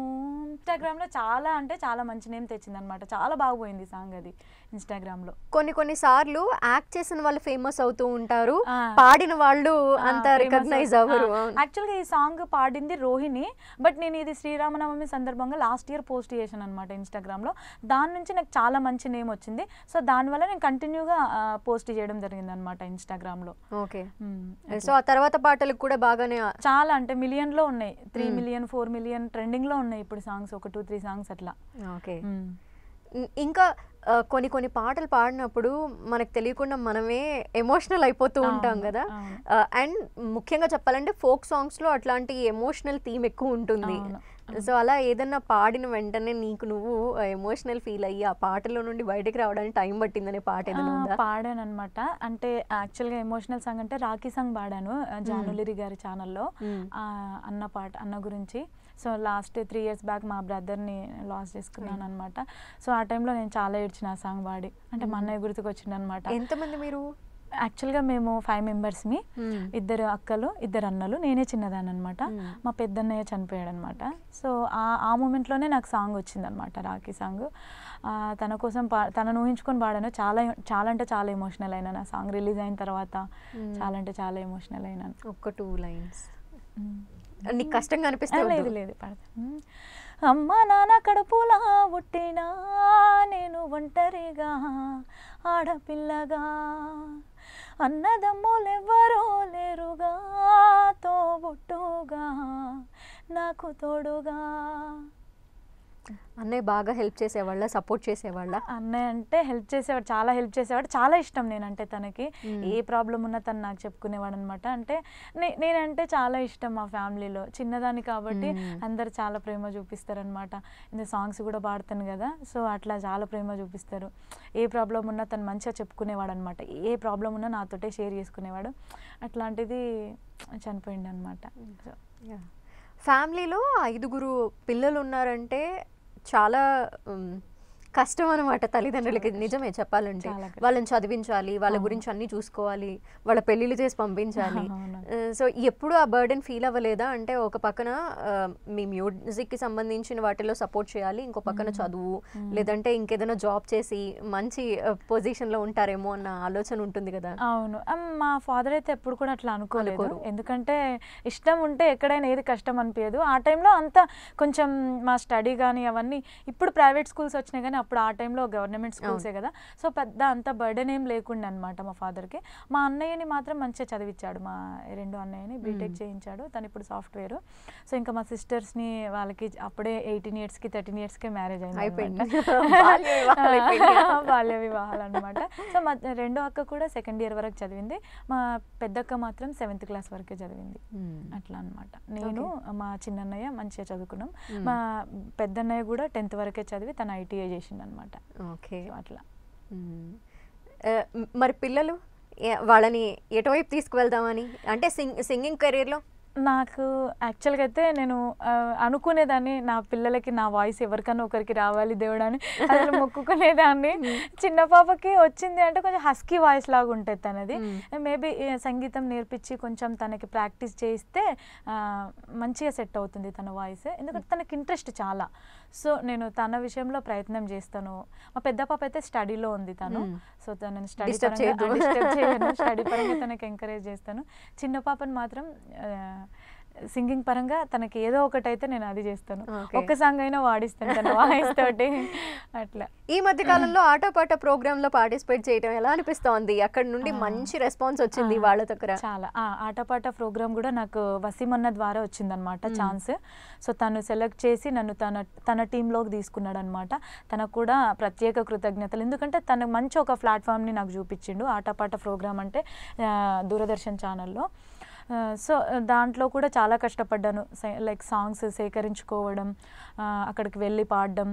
ఇన్స్టాగ్రామ్లో చాలా అంటే చాలా మంచి నేమ్ తెచ్చింది అనమాట. చాలా బాగుపోయింది సాంగ్ అది ఇన్స్టాగ్రామ్లో. కొన్ని సార్లు యాక్ట్ చేసిన వాళ్ళు ఫేమస్ అవుతూ ఉంటారు, పాడిన వాళ్ళు అంత రికగ్నైజ్ అవ్వరు. యాక్చువల్గా ఈ సాంగ్ పాడింది రోహిణి, బట్ నేను ఇది శ్రీరామనవమి సందర్భంగా లాస్ట్ ఇయర్ పోస్ట్ చేశాను అనమాట ఇన్స్టాగ్రామ్లో. దాని నుంచి నాకు చాలా మంచి నేమ్ వచ్చింది. సో దానివల్ల నేను కంటిన్యూగా పోస్ట్ చేయడం జరిగింది అనమాట ఇన్స్టాగ్రామ్లో. ఓకే. సో ఆ తర్వాత పాటలకు కూడా బాగానే చాలా అంటే మిలియన్లో ఉన్నాయి, 3 మిలియన్ 4 మిలియన్ ట్రెండింగ్లో ఉన్నాయి ఇప్పుడు సాంగ్స్, ఒక 2-3 సాంగ్స్ అట్లా. ఓకే. ఇంకా కొన్ని పాటలు పాడినప్పుడు మనకు తెలియకుండా మనమే ఎమోషనల్ అయిపోతూ ఉంటాం కదా. అండ్ ముఖ్యంగా చెప్పాలంటే ఫోక్ సాంగ్స్లో అట్లాంటి ఎమోషనల్ థీమ్ ఎక్కువ ఉంటుంది. సో అలా ఏదన్నా పాడిన వెంటనే నీకు నువ్వు ఎమోషనల్ ఫీల్ అయ్యి ఆ పాటలో నుండి బయటకు రావడానికి టైం పట్టిందనే పాట ఏదైనా పాడాను అనమాట. అంటే యాక్చువల్గా ఎమోషనల్ సాంగ్ అంటే రాఖీ సాంగ్ పాడాను జానులిరి గారి ఛానల్లో. అన్న పాట, అన్న గురించి. సో లాస్ట్ 3 years బ్యాక్ మా బ్రదర్ని లాస్ చేసుకున్నాను అనమాట. సో ఆ టైంలో నేను చాలా ఏడ్చిన ఆ సాంగ్ పాడి. అంటే మా అన్నయ్య గుర్తుకు వచ్చింది అనమాట. ఎంతమంది మీరు? యాక్చువల్గా మేము 5 మెంబర్స్ని, 2 అక్కలు 2 అన్నలు, నేనే చిన్నదాన్ని అనమాట. మా పెద్దన్నయ్య చనిపోయాడు అనమాట. సో ఆ మూమెంట్లోనే నాకు సాంగ్ వచ్చిందనమాట, రాఖీ సాంగ్. తన కోసం తనను ఊహించుకొని పాడాను. చాలా అంటే చాలా ఎమోషనల్ అయినాను ఆ సాంగ్ రిలీజ్ అయిన తర్వాత. చాలా అంటే చాలా ఎమోషనల్ అయినాను. ఒక 2 lines నీకు కష్టంగా అనిపిస్తుంది? లేదు పాడతాను. అమ్మ నాన్న కడుపులా పుట్టినా నేను ఒంటరిగా ఆడపిల్లగా, అన్నదమ్ములెవ్వరూ లేరుగా తోబుట్టుగా నాకు తోడుగా. అన్నయ్య బాగా హెల్ప్ చేసేవాళ్ళ, సపోర్ట్ చేసేవాళ్ళ? అన్నయ్య అంటే హెల్ప్ చేసేవాడు, చాలా హెల్ప్ చేసేవాడు. చాలా ఇష్టం నేనంటే తనకి. ఏ ప్రాబ్లం ఉన్నా తను నాకు చెప్పుకునేవాడు అనమాట. అంటే నేనంటే చాలా ఇష్టం మా ఫ్యామిలీలో. చిన్నదాన్ని కాబట్టి అందరు చాలా ప్రేమ చూపిస్తారనమాట. ఇంత సాంగ్స్ కూడా పాడతాను కదా, సో అట్లా చాలా ప్రేమ చూపిస్తారు. ఏ ప్రాబ్లం ఉన్నా తను మంచిగా చెప్పుకునేవాడు అనమాట. ఏ ప్రాబ్లం ఉన్నా నాతోటే షేర్ చేసుకునేవాడు. అట్లాంటిది చనిపోయింది అనమాట. ఫ్యామిలీలో 5 పిల్లలు ఉన్నారంటే చాలా కష్టం అనమాట తల్లిదండ్రులకి. నిజమే చెప్పాలంటే. వాళ్ళని చదివించాలి, వాళ్ళ గురించి అన్నీ చూసుకోవాలి, వాళ్ళ పెళ్ళిళ్ళు చేసి పంపించాలి. సో ఎప్పుడు ఆ బర్డెన్ ఫీల్ అవ్వలేదా? అంటే ఒక పక్కన మీ మ్యూజిక్కి సంబంధించిన వాటిలో సపోర్ట్ చేయాలి, ఇంకో పక్కన చదువు, లేదంటే ఇంకేదైనా జాబ్ చేసి మంచి పొజిషన్లో ఉంటారేమో అన్న ఆలోచన ఉంటుంది కదా. అవును. మా ఫాదర్ అయితే ఎప్పుడు కూడా అట్లా అనుకోలేదు. ఎందుకంటే ఇష్టం ఉంటే ఎక్కడైనా ఏది కష్టం అనిపించదు. ఆ టైంలో అంతా కొంచెం మా స్టడీ కానీ అవన్నీ, ఇప్పుడు ప్రైవేట్ స్కూల్స్ వచ్చినాయి కానీ అప్పుడు ఆ టైంలో గవర్నమెంట్ స్కూల్సే కదా. సో పెద్ద అంత బర్డెన్ ఏం లేకుండా అనమాట మా ఫాదర్కి. మా అన్నయ్యని మాత్రం మంచిగా చదివించాడు. మా 2 అన్నయ్యని బీటెక్ చేయించాడు. తను ఇప్పుడు సాఫ్ట్వేర్. సో ఇంకా మా సిస్టర్స్ని వాళ్ళకి అప్పుడే 18 yearsకి 13 yearsకే మ్యారేజ్ అయింది, బాల్య వివాహాలు అనమాట. సో మా 2వ అక్క కూడా 2nd year వరకు చదివింది. మా పెద్దక్క మాత్రం 7th class వరకే చదివింది. అట్లా అనమాట. నేను మా చిన్నన్నయ్య మంచిగా చదువుకున్నాం. మా పెద్దన్నయ్య కూడా 10th వరకే చదివి తను ITI చేసింది అనమాట. ఓకే. అట్లా. మరి పిల్లలు వాళ్ళని ఎటువైపు తీసుకువెళ్దామని, అంటే సింగింగ్ కెరీర్లో? నాకు యాక్చువల్గా అయితే నేను అనుకునేదాన్ని నా పిల్లలకి నా వాయిస్ ఎవరికన్నా ఒకరికి రావాలి దేవుడని అసలు మొక్కుకునేదాన్ని. చిన్న పాపకి వచ్చింది అంటే కొంచెం హస్కీ వాయిస్ లాగా ఉంటుంది తనది. మేబీ సంగీతం నేర్పించి కొంచెం తనకి ప్రాక్టీస్ చేయిస్తే మంచిగా సెట్ అవుతుంది తన వాయిస్. ఎందుకంటే తనకి ఇంట్రెస్ట్ చాలా. సో నేను తన విషయంలో ప్రయత్నం చేస్తాను. మా పెద్ద పాప అయితే స్టడీలో ఉంది తను. సో తనని స్టడీ పరంగా తనకి ఎంకరేజ్ చేస్తాను. చిన్న పాపని మాత్రం సింగింగ్ పరంగా తనకి ఏదో ఒకటి అయితే నేను అది చేస్తాను. ఒక్క సాంగ్ అయినా వాడిస్తాను తన వాయిస్ తోటి. అట్లా. ఈ మధ్య కాలంలో ఆటోపాట ప్రోగ్రామ్ లో పార్టిసిపేట్ చేయడం ఎలా అనిపిస్తోంది? అక్కడ నుండి మంచి రెస్పాన్స్ వచ్చింది వాళ్ళ దగ్గర. చాలా. ఆటోపాట ప్రోగ్రామ్ కూడా నాకు వసీమన్న ద్వారా వచ్చిందనమాట ఛాన్స్. సో తను సెలెక్ట్ చేసి నన్ను తన టీంలోకి తీసుకున్నాడు అనమాట. తనకు కూడా ప్రత్యేక కృతజ్ఞతలు. ఎందుకంటే తనకు మంచి ఒక ప్లాట్ఫామ్ని నాకు చూపించిండు. ఆటోపాట ప్రోగ్రామ్ అంటే దూరదర్శన్ ఛానల్లో. సో దాంట్లో కూడా చాలా కష్టపడ్డాను. లైక్ సాంగ్స్ సేకరించుకోవడం, అక్కడికి వెళ్ళి పాడడం,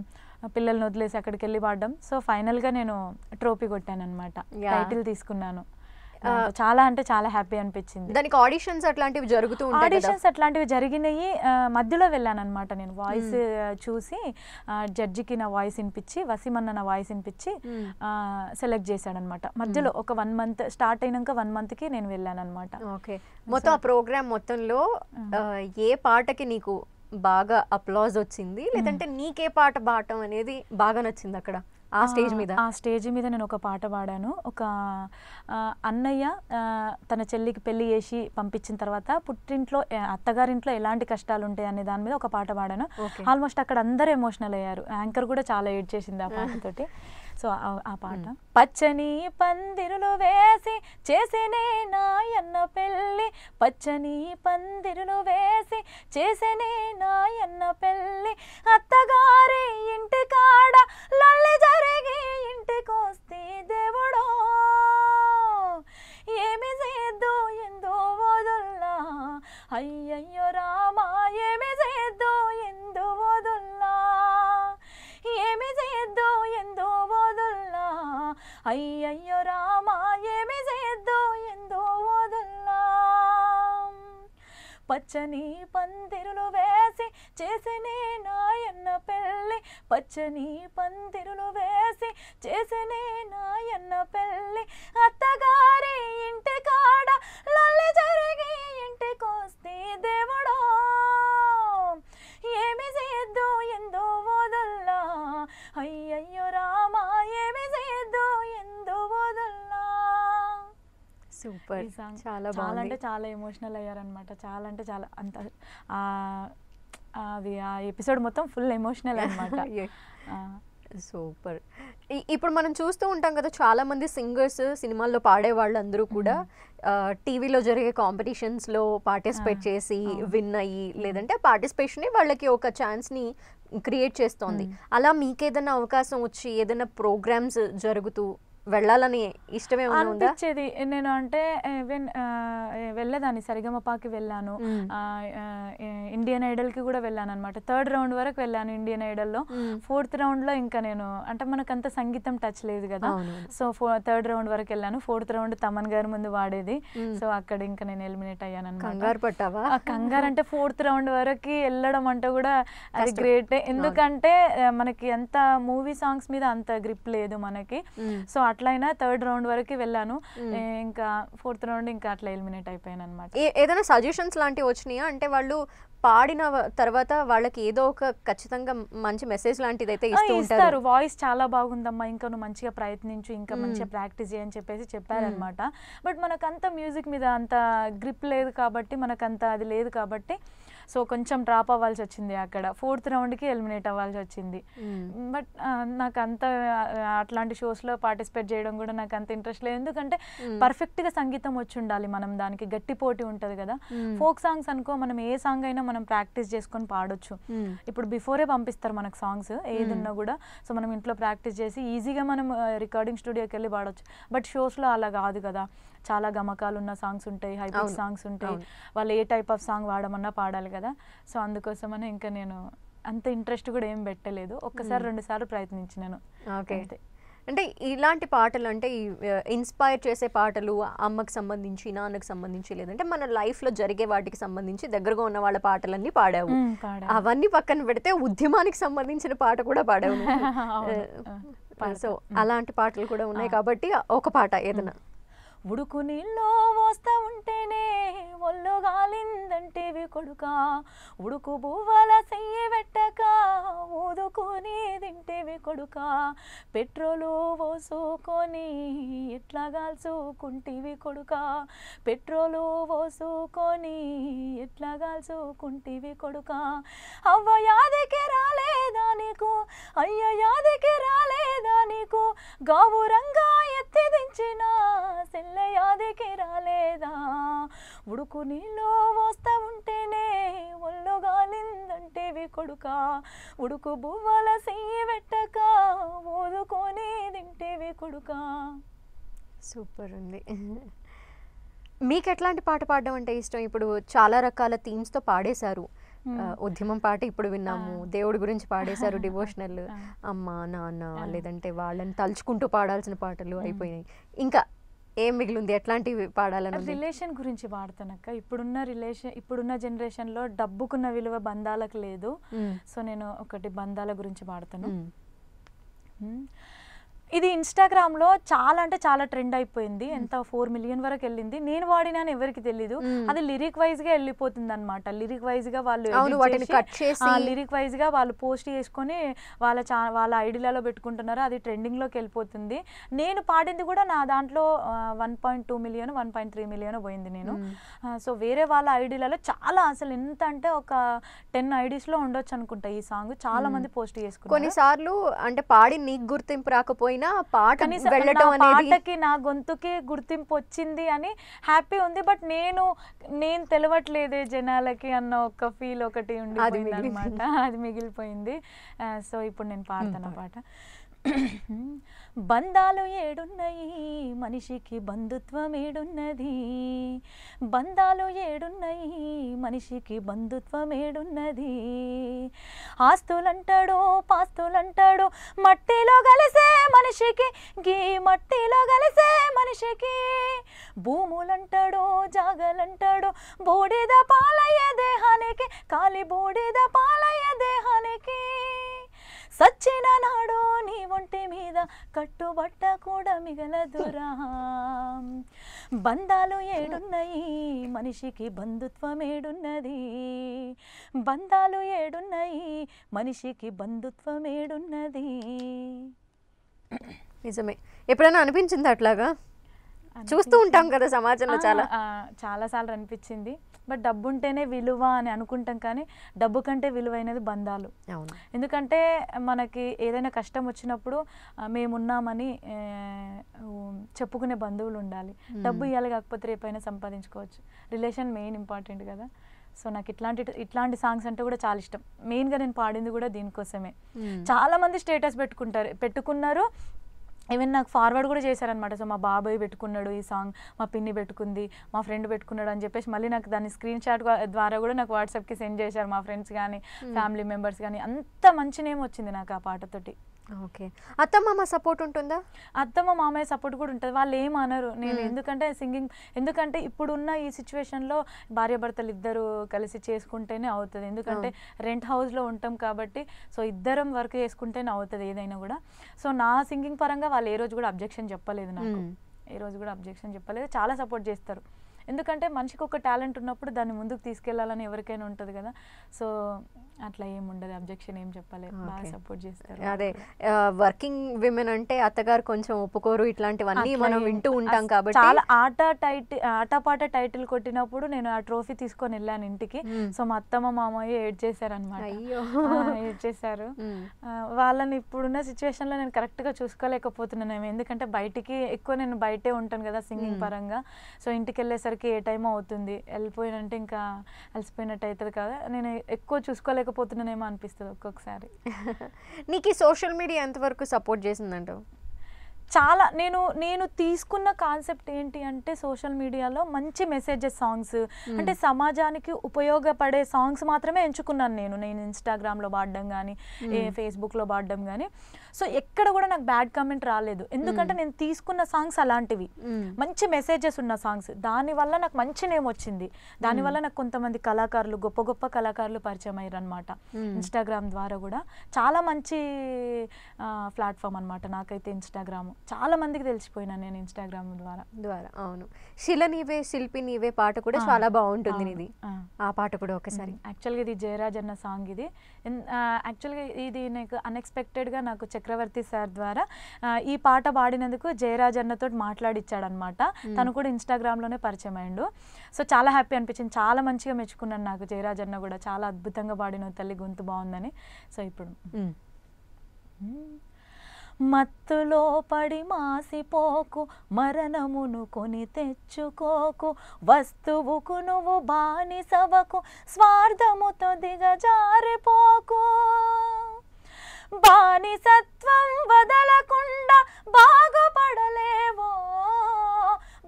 పిల్లల్ని వదిలేసి అక్కడికి వెళ్ళి పాడడం. సో ఫైనల్గా నేను ట్రోఫీ కొట్టాను అనమాట, టైటిల్ తీసుకున్నాను. చాలా అంటే చాలా హ్యాపీ అనిపించింది. దానికి ఆడిషన్స్ అట్లాంటివి జరుగుతూ ఉంటాయి కదా? ఆడిషన్స్ అట్లాంటివి జరిగినాయి. మధ్యలో వెళ్ళాను అనమాట నేను. వాయిస్ చూసి జడ్జికి నా వాయిస్ వినిపించి, వసీమన్న నా వాయిస్ వినిపించి సెలెక్ట్ చేశాడనమాట. మధ్యలో ఒక 1 month స్టార్ట్ అయినాక 1 monthకి నేను వెళ్ళాను అనమాట. ఓకే. మొత్తం ఆ ప్రోగ్రామ్ మొత్తంలో ఏ పాటకి నీకు బాగా అప్లాజ్ వచ్చింది, లేదంటే నీకే పాట పాడటం అనేది బాగా నచ్చింది అక్కడ ఆ స్టేజ్ మీద? ఆ స్టేజ్ మీద నేను ఒక పాట పాడాను. ఒక అన్నయ్య తన చెల్లికి పెళ్లి చేసి పంపించిన తర్వాత పుట్టింట్లో అత్తగారింట్లో ఎలాంటి కష్టాలు ఉంటాయి అనే దాని మీద ఒక పాట పాడాను. ఆల్మోస్ట్ అక్కడ అందరూ ఎమోషనల్ అయ్యారు. యాంకర్ కూడా చాలా ఏడ్ చేసింది ఆ పాటతోటి. సో ఆ పాట పచ్చని పందిరులు వేసి చేసేనే నాయన్న పెళ్ళి, పచ్చని పందిరులు వేసి చేసేనే నాయన్న పెళ్ళి, అత్తగారి ఇంటి కాడ లల్లి జరిగి ఇంటికొస్తే దేవుడో ఏమి చేద్దు ఎందో వదుల్లా, అయ్యయ్యో రామా ఏమి చేద్దు ఎందు వదుల్లా, ఏమి చేద్దు ఎందో వదుల్లా, అయ్యయ్యో రామా ఏమి చేద్దు ఎందో వదుల్లా, పచ్చని పందిరులు వేసి చేసేనే నాయన్న పెళ్ళి, పచ్చని పందిరులు వేసి చేసేనే నాయన్న పెళ్ళి, అత్తగారి ఇంటి కాడ లల్లి జరిగి ఇంటికొస్తే దేవుడో ఏమి చేద్దు ఎందో వదుల్లా, అయ్యయ్యో రామా ఏమి చేద్దు ఎందో వదుల్లా. సూపర్. చాలా అంటే చాలా ఎమోషనల్ అయ్యారనమాట. చాలా అంటే చాలా అంత అది ఆ ఎపిసోడ్ మొత్తం ఫుల్ ఎమోషనల్ అనమాట. సూపర్. ఇప్పుడు మనం చూస్తూ ఉంటాం కదా, చాలా మంది సింగర్స్ సినిమాల్లో పాడే వాళ్ళందరూ కూడా టీవీలో జరిగే కాంపిటీషన్స్లో పార్టిసిపేట్ చేసి విన్ అయ్యి, లేదంటే పార్టిసిపేషన్ వాళ్ళకి ఒక ఛాన్స్ని క్రియేట్ చేస్తోంది. అలా మీకేదైనా అవకాశం వచ్చి ఏదైనా ప్రోగ్రామ్స్ జరుగుతూ వెళ్ళాలని ఇష్టమే అనిపించేది? నేను అంటే వెళ్ళేదాన్ని, సరిగమపాకి వెళ్ళాను, ఇండియన్ ఐడల్కి కూడా వెళ్ళాను అనమాట. 3rd round వరకు వెళ్ళాను ఇండియన్ ఐడల్లో. 4th roundలో ఇంకా నేను అంటే మనకంత సంగీతం టచ్ లేదు కదా, సో 3rd round వరకు వెళ్ళాను. 4th round తమన్ గారి ముందు వాడేది, సో అక్కడ ఇంకా నేను ఎలిమినేట్ అయ్యాను అనమాట. కంగారు పట్టావా? కంగారు అంటే 4th round వరకు వెళ్ళడం అంటే కూడా అది గ్రేటే. ఎందుకంటే మనకి అంత మూవీ సాంగ్స్ మీద అంత గ్రిప్ లేదు మనకి. సో అట్లయినా 3rd round వరకు వెళ్ళాను. ఇంకా 4th round ఇంకా అట్లా ఎలిమినేట్ అయిపోయాను అనమాట. ఏదైనా సజెషన్స్ లాంటివి వచ్చినాయా? అంటే వాళ్ళు పాడిన తర్వాత వాళ్ళకి ఏదో ఒక ఖచ్చితంగా మంచి మెసేజ్ లాంటిది అయితే ఇస్తారు. వాయిస్ చాలా బాగుందమ్మా, ఇంకా నువ్వు మంచిగా ప్రయత్నించు, ఇంకా మంచిగా ప్రాక్టీస్ చేయని చెప్పేసి చెప్పారనమాట. బట్ మనకంత మ్యూజిక్ మీద అంత గ్రిప్ లేదు కాబట్టి, మనకంత అది లేదు కాబట్టి, సో కొంచెం డ్రాప్ అవ్వాల్సి వచ్చింది. అక్కడ 4th roundకి ఎలిమినేట్ అవ్వాల్సి వచ్చింది. బట్ నాకు అంత అట్లాంటి షోస్లో పార్టిసిపేట్ చేయడం కూడా నాకు అంత ఇంట్రెస్ట్ లేదు. ఎందుకంటే పర్ఫెక్ట్గా సంగీతం వచ్చి ఉండాలి, మనం దానికి గట్టి పోటీ ఉంటుంది కదా. ఫోక్ సాంగ్స్ అనుకో, మనం ఏ సాంగ్ అయినా మనం ప్రాక్టీస్ చేసుకొని పాడొచ్చు. ఇప్పుడు బిఫోరే పంపిస్తారు మనకు సాంగ్స్ ఏదున్నా కూడా, సో మనం ఇంట్లో ప్రాక్టీస్ చేసి ఈజీగా మనం రికార్డింగ్ స్టూడియోకి వెళ్ళి పాడొచ్చు. బట్ షోస్లో అలా కాదు కదా, చాలా గమకాలు ఉన్న సాంగ్స్ ఉంటాయి, హై పిచ్ సాంగ్స్ ఉంటాయి, వాళ్ళు ఏ టైప్ ఆఫ్ సాంగ్ వాడమన్నా పాడాలి కదా. సో అందుకోసమనే ఇంకా నేను అంత ఇంట్రెస్ట్ కూడా ఏం పెట్టలేదు. ఒక్కసారి 2 సార్లు ప్రయత్నించినాను. ఓకే. అంటే ఇలాంటి పాటలు అంటే ఇన్స్పైర్ చేసే పాటలు, అమ్మకి సంబంధించి, నాన్నకి సంబంధించి, లేదంటే మన లైఫ్లో జరిగే వాటికి సంబంధించి దగ్గరగా ఉన్న వాళ్ళ పాటలన్నీ పాడావు. అవన్నీ పక్కన పెడితే ఉద్యమానికి సంబంధించిన పాట కూడా పాడావు. సో అలాంటి పాటలు కూడా ఉన్నాయి కాబట్టి ఒక పాట ఏదైనా. ఉడుకు నీళ్ళు వస్తా ఉంటేనే ఒళ్ళు గాలిందంటేవి కొడుకా, ఉడుకు బువ్వల చెయ్యి పెట్టక ఊదుకొని తింటేవి కొడుకా, పెట్రోలు పోసుకొని ఎట్లా గాల్చుకుంటేవి కొడుకా, పెట్రోలు పోసుకొని ఎట్లా గాల్చుకుంటేవి కొడుకా, అవ్వ యాదికి రాలేదా నీకు, అయ్య యాదికి రాలేదా నీకు, గావురంగా ఎత్తి దించిన యాదికి రాలేదా, ఉడుకు నీళ్ళు వస్తా ఉంటేనే ఒళ్ళు గాలిందంటేవి కొడుకా, ఉడుకు బువ్వల చెయ్యి పెట్టక ఊదుకొని తింటేవి కొడుకా. సూపర్ ఉంది. మీకు ఎట్లాంటి పాట పాడడం అంటే ఇష్టం? ఇప్పుడు చాలా రకాల థీమ్స్తో పాడేశారు. ఉద్యమం పాట ఇప్పుడు విన్నాము, దేవుడి గురించి పాడేశారు, డివోషనల్, అమ్మ నాన్న, లేదంటే వాళ్ళని తలుచుకుంటూ పాడాల్సిన పాటలు అయిపోయినాయి. ఇంకా ఏం మిగిలింది, ఎట్లాంటివి పాడాలని? రిలేషన్ గురించి పాడతానక్క. ఇప్పుడున్న జనరేషన్లో డబ్బుకున్న విలువ బంధాలకు లేదు. సో నేను ఒకటి బంధాల గురించి పాడతాను. ఇది ఇన్స్టాగ్రామ్లో చాలా అంటే చాలా ట్రెండ్ అయిపోయింది. ఎంత 4 మిలియన్ వరకు వెళ్ళింది. నేను వాడినాను ఎవరికి తెలీదు. అది లిరిక్ వైజ్గా వెళ్ళిపోతుంది అనమాట. లిరిక్ వైజ్గా వాళ్ళు లిరిక్ వైజ్గా వాళ్ళు పోస్ట్ చేసుకొని వాళ్ళ ఐడియాలో పెట్టుకుంటున్నారు. అది ట్రెండింగ్లోకి వెళ్ళిపోతుంది. నేను పాడింది కూడా నా దాంట్లో 1.2 మిలియన్ 1.3 మిలియన్ పోయింది నేను. సో వేరే వాళ్ళ ఐడియాలలో చాలా, అసలు ఎంత అంటే ఒక 10 ఐడీస్లో ఉండొచ్చు అనుకుంటా ఈ సాంగ్. చాలా మంది పోస్ట్ చేసుకున్నారు. కొన్నిసార్లు అంటే పాడి నీకు గుర్తింపు రాకపోయినా పాటకి నా గొంతుకి గుర్తింపు వచ్చింది అని హ్యాపీ ఉంది. బట్ నేను తెలవట్లేదే జనాలకి అన్న ఒక ఫీల్ ఒకటి ఉండిపోయింది అనమాట. అది మిగిలిపోయింది. సో ఇప్పుడు నేను పాడతాను పాట. బంధాలు ఏడున్నాయి మనిషికి బంధుత్వం ఏడున్నది, బంధాలు ఏడున్నాయి మనిషికి బంధుత్వం ఏడున్నది. ఆస్తులంటాడు పాస్తులంటాడు మట్టిలో కలిసే మనిషికి, గీ మట్టిలో కలిసే మనిషికి. భూములంటాడు జాగలంటాడు బూడిద పాలయ్య దేహానికి, కాలి బూడిద పాలయ్య దేహానికి. సచ్చిన నాడు నీ ఒంటి మీద కట్టుబట్ట కూడా మిగలదురా. బంధాలు ఏడున్నాయి మనిషికి బంధుత్వం ఏడున్నది, బంధాలు ఏడున్నాయి మనిషికి బంధుత్వం ఏడున్నది. నిజమే. ఎప్పుడైనా అనిపించింది అట్లాగా? చూస్తూ ఉంటాం కదా సమాజంలో చాలాసార్లు అనిపించింది. బట్ డబ్బు ఉంటేనే విలువ అని అనుకుంటాం, కానీ డబ్బు కంటే విలువైనది బంధాలు. ఎందుకంటే మనకి ఏదైనా కష్టం వచ్చినప్పుడు మేమున్నామని చెప్పుకునే బంధువులు ఉండాలి. డబ్బు ఇవ్వాలి, కాకపోతే రేపైనా సంపాదించుకోవచ్చు. రిలేషన్ మెయిన్ ఇంపార్టెంట్ కదా. సో నాకు ఇట్లాంటి సాంగ్స్ అంటే కూడా చాలా ఇష్టం. మెయిన్గా నేను పాడింది కూడా దీనికోసమే. చాలా మంది స్టేటస్ పెట్టుకున్నారు. ఈవెన్ నాకు ఫార్వర్డ్ కూడా చేశారనమాట. సో మా బాబాయ్ పెట్టుకున్నాడు ఈ సాంగ్, మా పిన్ని పెట్టుకుంది, మా ఫ్రెండ్ పెట్టుకున్నాడు అని చెప్పేసి మళ్ళీ నాకు దాన్ని స్క్రీన్ షాట్ ద్వారా కూడా నాకు వాట్సాప్కి సెండ్ చేశారు మా ఫ్రెండ్స్ కానీ ఫ్యామిలీ మెంబర్స్ కానీ. అంత మంచి నేమ్ వచ్చింది నాకు ఆ పాటతోటి. ఓకే. అత్తమ్మ సపోర్ట్ ఉంటుందా? అత్తమ్మ మామయ్య సపోర్ట్ కూడా ఉంటుంది. వాళ్ళు ఏమనరు. నేను ఎందుకంటే ఇప్పుడున్న ఈ సిచ్యువేషన్లో భార్యాభర్తలు ఇద్దరు కలిసి చేసుకుంటేనే అవుతుంది. ఎందుకంటే రెంట్ హౌస్లో ఉంటాం కాబట్టి సో ఇద్దరం వర్క్ చేసుకుంటేనే అవుతుంది ఏదైనా కూడా. సో నా సింగింగ్ పరంగా వాళ్ళు ఏ రోజు కూడా అబ్జెక్షన్ చెప్పలేదు నాకు. ఏ రోజు కూడా అబ్జెక్షన్ చెప్పలేదు. చాలా సపోర్ట్ చేస్తారు. ఎందుకంటే మనిషికి ఒక టాలెంట్ ఉన్నప్పుడు దాన్ని ముందుకు తీసుకెళ్లాలని ఎవరికైనా ఉంటుంది కదా. సో అట్లా ఏముండదు, అబ్జెక్షన్ ఏం చెప్పలేదు, బాగా సపోర్ట్ చేస్తారు. అదే వర్కింగ్ విమెన్ అంటే అత్తగారు కొంచెం ఒప్పుకోరు, ఇట్లాంటివన్నీ మనం వింటూ ఉంటాం కాబట్టి. చాలా ఆటపాట టైటిల్ కొట్టినప్పుడు నేను ఆ ట్రోఫీ తీసుకొని వెళ్ళాను ఇంటికి. సో మా అత్తమ్మ మామయ్య ఏడ్ చేశారనమాట. ఏడ్ చేశారు. వాళ్ళని ఇప్పుడున్న సిచ్యువేషన్లో నేను కరెక్ట్గా చూసుకోలేకపోతున్నాను. ఎందుకంటే నేను బయటే ఉంటాను కదా సింగింగ్ పరంగా. సో ఇంటికి వెళ్ళేసరికి ఏ టైం అవుతుంది, వెళ్ళిపోయినంటే ఇంకా అలసిపోయినట్టు అవుతుంది కదా. నేను ఎక్కువ చూసుకోలేకపోతున్నానేమో అనిపిస్తుంది ఒక్కొక్కసారి. నీకు ఈ సోషల్ మీడియా ఎంతవరకు సపోర్ట్ చేసిందంటావు? చాలా నేను తీసుకున్న కాన్సెప్ట్ ఏంటి అంటే సోషల్ మీడియాలో మంచి మెసేజెస్ సాంగ్స్ అంటే సమాజానికి ఉపయోగపడే సాంగ్స్ మాత్రమే ఎంచుకున్నాను నేను ఇన్స్టాగ్రామ్లో పాడడం కానీ ఫేస్బుక్లో పాడడం కానీ. సో ఎక్కడ కూడా నాకు బ్యాడ్ కామెంట్ రాలేదు. ఎందుకంటే నేను తీసుకున్న సాంగ్స్ అలాంటివి మంచి మెసేజెస్ ఉన్న సాంగ్స్. దానివల్ల నాకు మంచి నేమ్ వచ్చింది. దానివల్ల నాకు కొంతమంది కళాకారులు గొప్ప గొప్ప కళాకారులు పరిచయం అయ్యారు అనమాట ఇన్స్టాగ్రామ్ ద్వారా కూడా. చాలా మంచి ప్లాట్ఫామ్ అనమాట నాకైతే ఇన్స్టాగ్రామ్. చాలా మందికి తెలిసిపోయినా నేను ఇన్స్టాగ్రామ్ ద్వారా. అవును. శిల నీవే శిల్పి నీవే పాట కూడా చాలా బాగుంటుంది ఇది. ఆ పాట కూడా ఒకసారి. యాక్చువల్గా ఇది జయరాజ్ అన్న సాంగ్. ఇది యాక్చువల్గా ఇది నాకు అన్ఎక్స్పెక్టెడ్గా నాకు చక్రవర్తి సార్ ద్వారా ఈ పాట పాడినందుకు జయరాజ్ అన్నతో మాట్లాడిచ్చాడనమాట. తను కూడా ఇన్స్టాగ్రామ్లోనే పరిచయం అయ్యిండు. సో చాలా హ్యాపీ అనిపించింది. చాలా మంచిగా మెచ్చుకున్నాను నాకు జయరాజ్ అన్న కూడా. చాలా అద్భుతంగా పాడిన తల్లి, గొంతు బాగుందని. సో ఇప్పుడు మత్తులో పడి మాసిపోకు, మరణమును కొని తెచ్చుకోకు, వస్తువుకు నువ్వు బానిసవకు, స్వార్థముతో దిగజారిపోకు. బానిసత్వం వదలకుండా బాగుపడలేవో,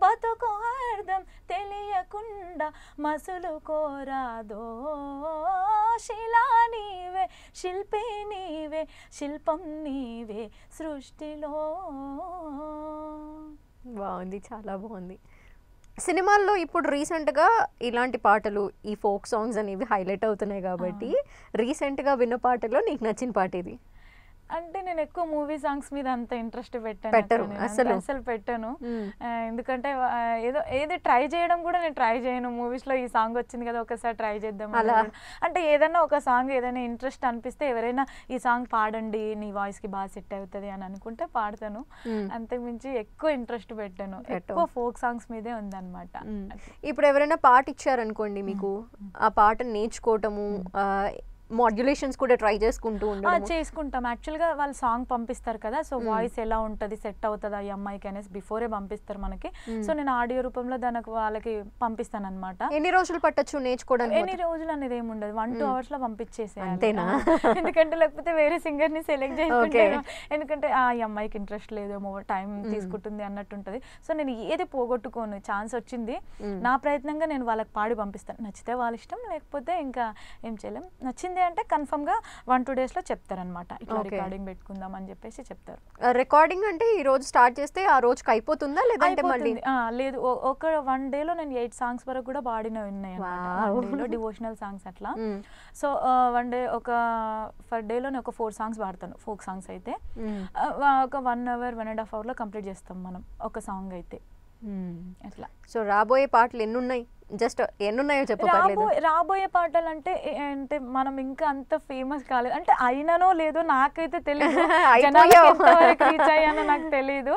బతుకు అర్థం తెలియకుండా మసులు కోరాదో. శిలా నీవే శిల్పి నీవే శిల్పం నీవే సృష్టిలో. బాగుంది, చాలా బాగుంది. సినిమాల్లో ఇప్పుడు రీసెంట్గా ఇలాంటి పాటలు, ఈ ఫోక్ సాంగ్స్ అనేవి హైలైట్ అవుతున్నాయి కాబట్టి రీసెంట్గా విన్న పాటలో నీకు నచ్చిన పాట ఇది? అంటే నేను ఎక్కువ మూవీ సాంగ్స్ మీద అంత ఇంట్రెస్ట్ పెట్టరు అసలు పెట్టాను. ఎందుకంటే ఏదో ట్రై చేయడం కూడా నేను ట్రై చేయను. మూవీస్లో ఈ సాంగ్ వచ్చింది కదా ఒకసారి ట్రై చేద్దాం అలా. అంటే ఏదైనా ఒక సాంగ్ ఏదైనా ఇంట్రెస్ట్ అనిపిస్తే ఎవరైనా ఈ సాంగ్ పాడండి నీ వాయిస్కి బాగా సెట్ అవుతుంది అని అనుకుంటే పాడతాను. అంతకుమించి ఎక్కువ ఇంట్రెస్ట్ పెట్టాను. ఎక్కువ ఫోక్ సాంగ్స్ మీదే ఉందన్నమాట. ఇప్పుడు ఎవరైనా పాట ఇచ్చారనుకోండి మీకు, ఆ పాటను నేర్చుకోవటము, మాడ్యులేషన్స్ కూడా ట్రై చేసుకుంటాం. యాక్చువల్గా వాళ్ళు సాంగ్ పంపిస్తారు కదా, సో వాయిస్ ఎలా ఉంటుంది, సెట్ అవుతుందా ఈ అమ్మాయికి అనేసి బిఫోరే పంపిస్తారు మనకి. సో నేను ఆడియో రూపంలో దానికి వాళ్ళకి పంపిస్తాను అనమాట. ఎన్ని రోజులు పట్టొచ్చు నేర్చుకోవడానికి? ఎన్ని రోజులు అనేది ఏమి ఉండదు, 1-2 అవర్స్లో పంపించేసేయాలి. ఎందుకంటే లేకపోతే వేరే సింగర్ని సెలెక్ట్ చేసుకుంటాను. ఎందుకంటే ఈ అమ్మాయికి ఇంట్రెస్ట్ లేదేమో, టైం తీసుకుంటుంది అన్నట్టుంటది. సో నేను ఏది పోగొట్టుకోను. ఛాన్స్ వచ్చింది, నా ప్రయత్నంగా నేను వాళ్ళకి పాడి పంపిస్తాను. నచ్చితే వాళ్ళ ఇష్టం, లేకపోతే ఇంకా ఏం చేయలేం. నచ్చింది అంటే కన్ఫర్మ్ గా 1-2 డేస్ లో చెప్తారనమాట. ఇట్లా రికార్డింగ్ పెట్టుకుందాం అని చెప్పేసి చెప్తారు. రికార్డింగ్ అంటే ఈ రోజు స్టార్ట్ చేస్తే ఆ రోజుకి అయిపోతుందా లేదంటే మళ్ళీ? లేదు, ఒక 1 డేలో నేను 8 సాంగ్స్ వరకు కూడా పాడినవి ఉన్నాయి అన్నమాట. డివోషనల్ సాంగ్స్ అట్లా. సో 1 డే ఒక డేలో నేను ఒక 4 సాంగ్స్ పాడతాను, ఫోక్ సాంగ్స్ అయితే. ఒక 1 అవర్ 1.5 అవర్లో కంప్లీట్ చేస్తాం మనం ఒక సాంగ్ అయితే అట్లా. సో రాబోయే పాటలు ఎన్ని ఉన్నాయి? జస్ట్ ఎన్నున్నాయో చెప్పలేదు. రాబోయే పాటలు అంటే మనం ఇంకా అంత ఫేమస్ కాలేదు, అంటే అయినానో లేదో నాకైతే తెలియదు, రీచ్ అయ్యానో నాకు తెలియదు.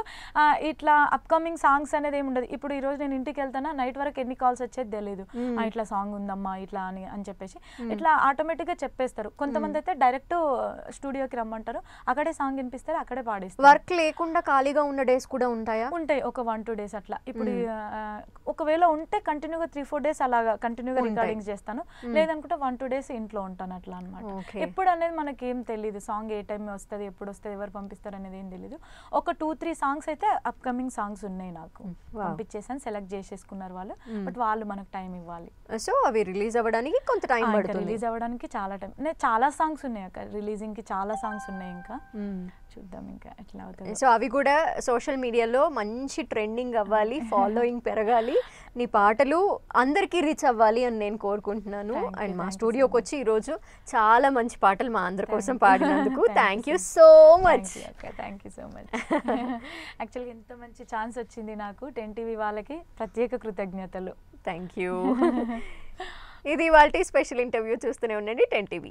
ఇట్లా అప్కమింగ్ సాంగ్స్ అనేది ఏమి ఉండదు. ఇప్పుడు ఈ రోజు నేను ఇంటికి వెళ్తానా, నైట్ వరకు ఎన్ని కాల్స్ వచ్చేది తెలియదు. ఇట్లా సాంగ్ ఉందమ్మా ఇట్లా అని చెప్పేసి ఇట్లా ఆటోమేటిక్ గా చెప్పేస్తారు. కొంతమంది అయితే డైరెక్ట్ స్టూడియోకి రమ్మంటారు, అక్కడే సాంగ్ వినిపిస్తారు, అక్కడే పాడేస్తారు. వర్క్ లేకుండా ఖాళీగా ఉన్న డేస్ కూడా ఉంటాయా? ఉంటాయి, ఒక 1-2 డేస్ అట్లా. ఇప్పుడు ఒకవేళ ఉంటే కంటిన్యూగా 3-4 డేస్ అలాగా కంటిన్యూగా రికార్డింగ్స్ చేస్తాను. లేదనుకుంటే 1-2 డేస్ ఇంట్లో ఉంటాను అట్లా అనమాట. ఎప్పుడు అనేది మనకి ఏం తెలియదు, సాంగ్ ఏ టైం వస్తుంది, ఎప్పుడు వస్తుంది, ఎవరు పంపిస్తారు అనేది ఏం తెలియదు. ఒక 2-3 సాంగ్స్ అయితే అప్కమింగ్ సాంగ్స్ ఉన్నాయి, నాకు పంపించేసాను, సెలెక్ట్ చేసేసుకున్నారు వాళ్ళు. బట్ వాళ్ళు మనకు టైం ఇవ్వాలి. సో అవి రిలీజ్ అవ్వడానికి కొంత టైం పడుతుంది. రిలీజ్ అవ్వడానికి చాలా టైం, చాలా సాంగ్స్ ఉన్నాయి అక్కడ, రిలీజింగ్ కి చాలా సాంగ్స్ ఉన్నాయి. ఇంకా చూద్దాం ఇంకా ఎట్లా అవుతుంది. సో అవి కూడా సోషల్ మీడియాలో మంచి ట్రెండింగ్ అవ్వాలి, ఫాలోయింగ్ పెరగాలి, నీ పాటలు అందరికీ రీచ్ అవ్వాలి అని నేను కోరుకుంటున్నాను. అండ్ మా స్టూడియోకి వచ్చి ఈరోజు చాలా మంచి పాటలు మా అందరి కోసం పాడినందుకు thank you so much. Thank you so much. యాక్చువల్గా ఎంత మంచి ఛాన్స్ వచ్చింది నాకు, 10 TV వాళ్ళకి ప్రత్యేక కృతజ్ఞతలు. Thank you. ఇది ఇవాల్టి స్పెషల్ ఇంటర్వ్యూ. చూస్తూనే ఉండండి 10 TV.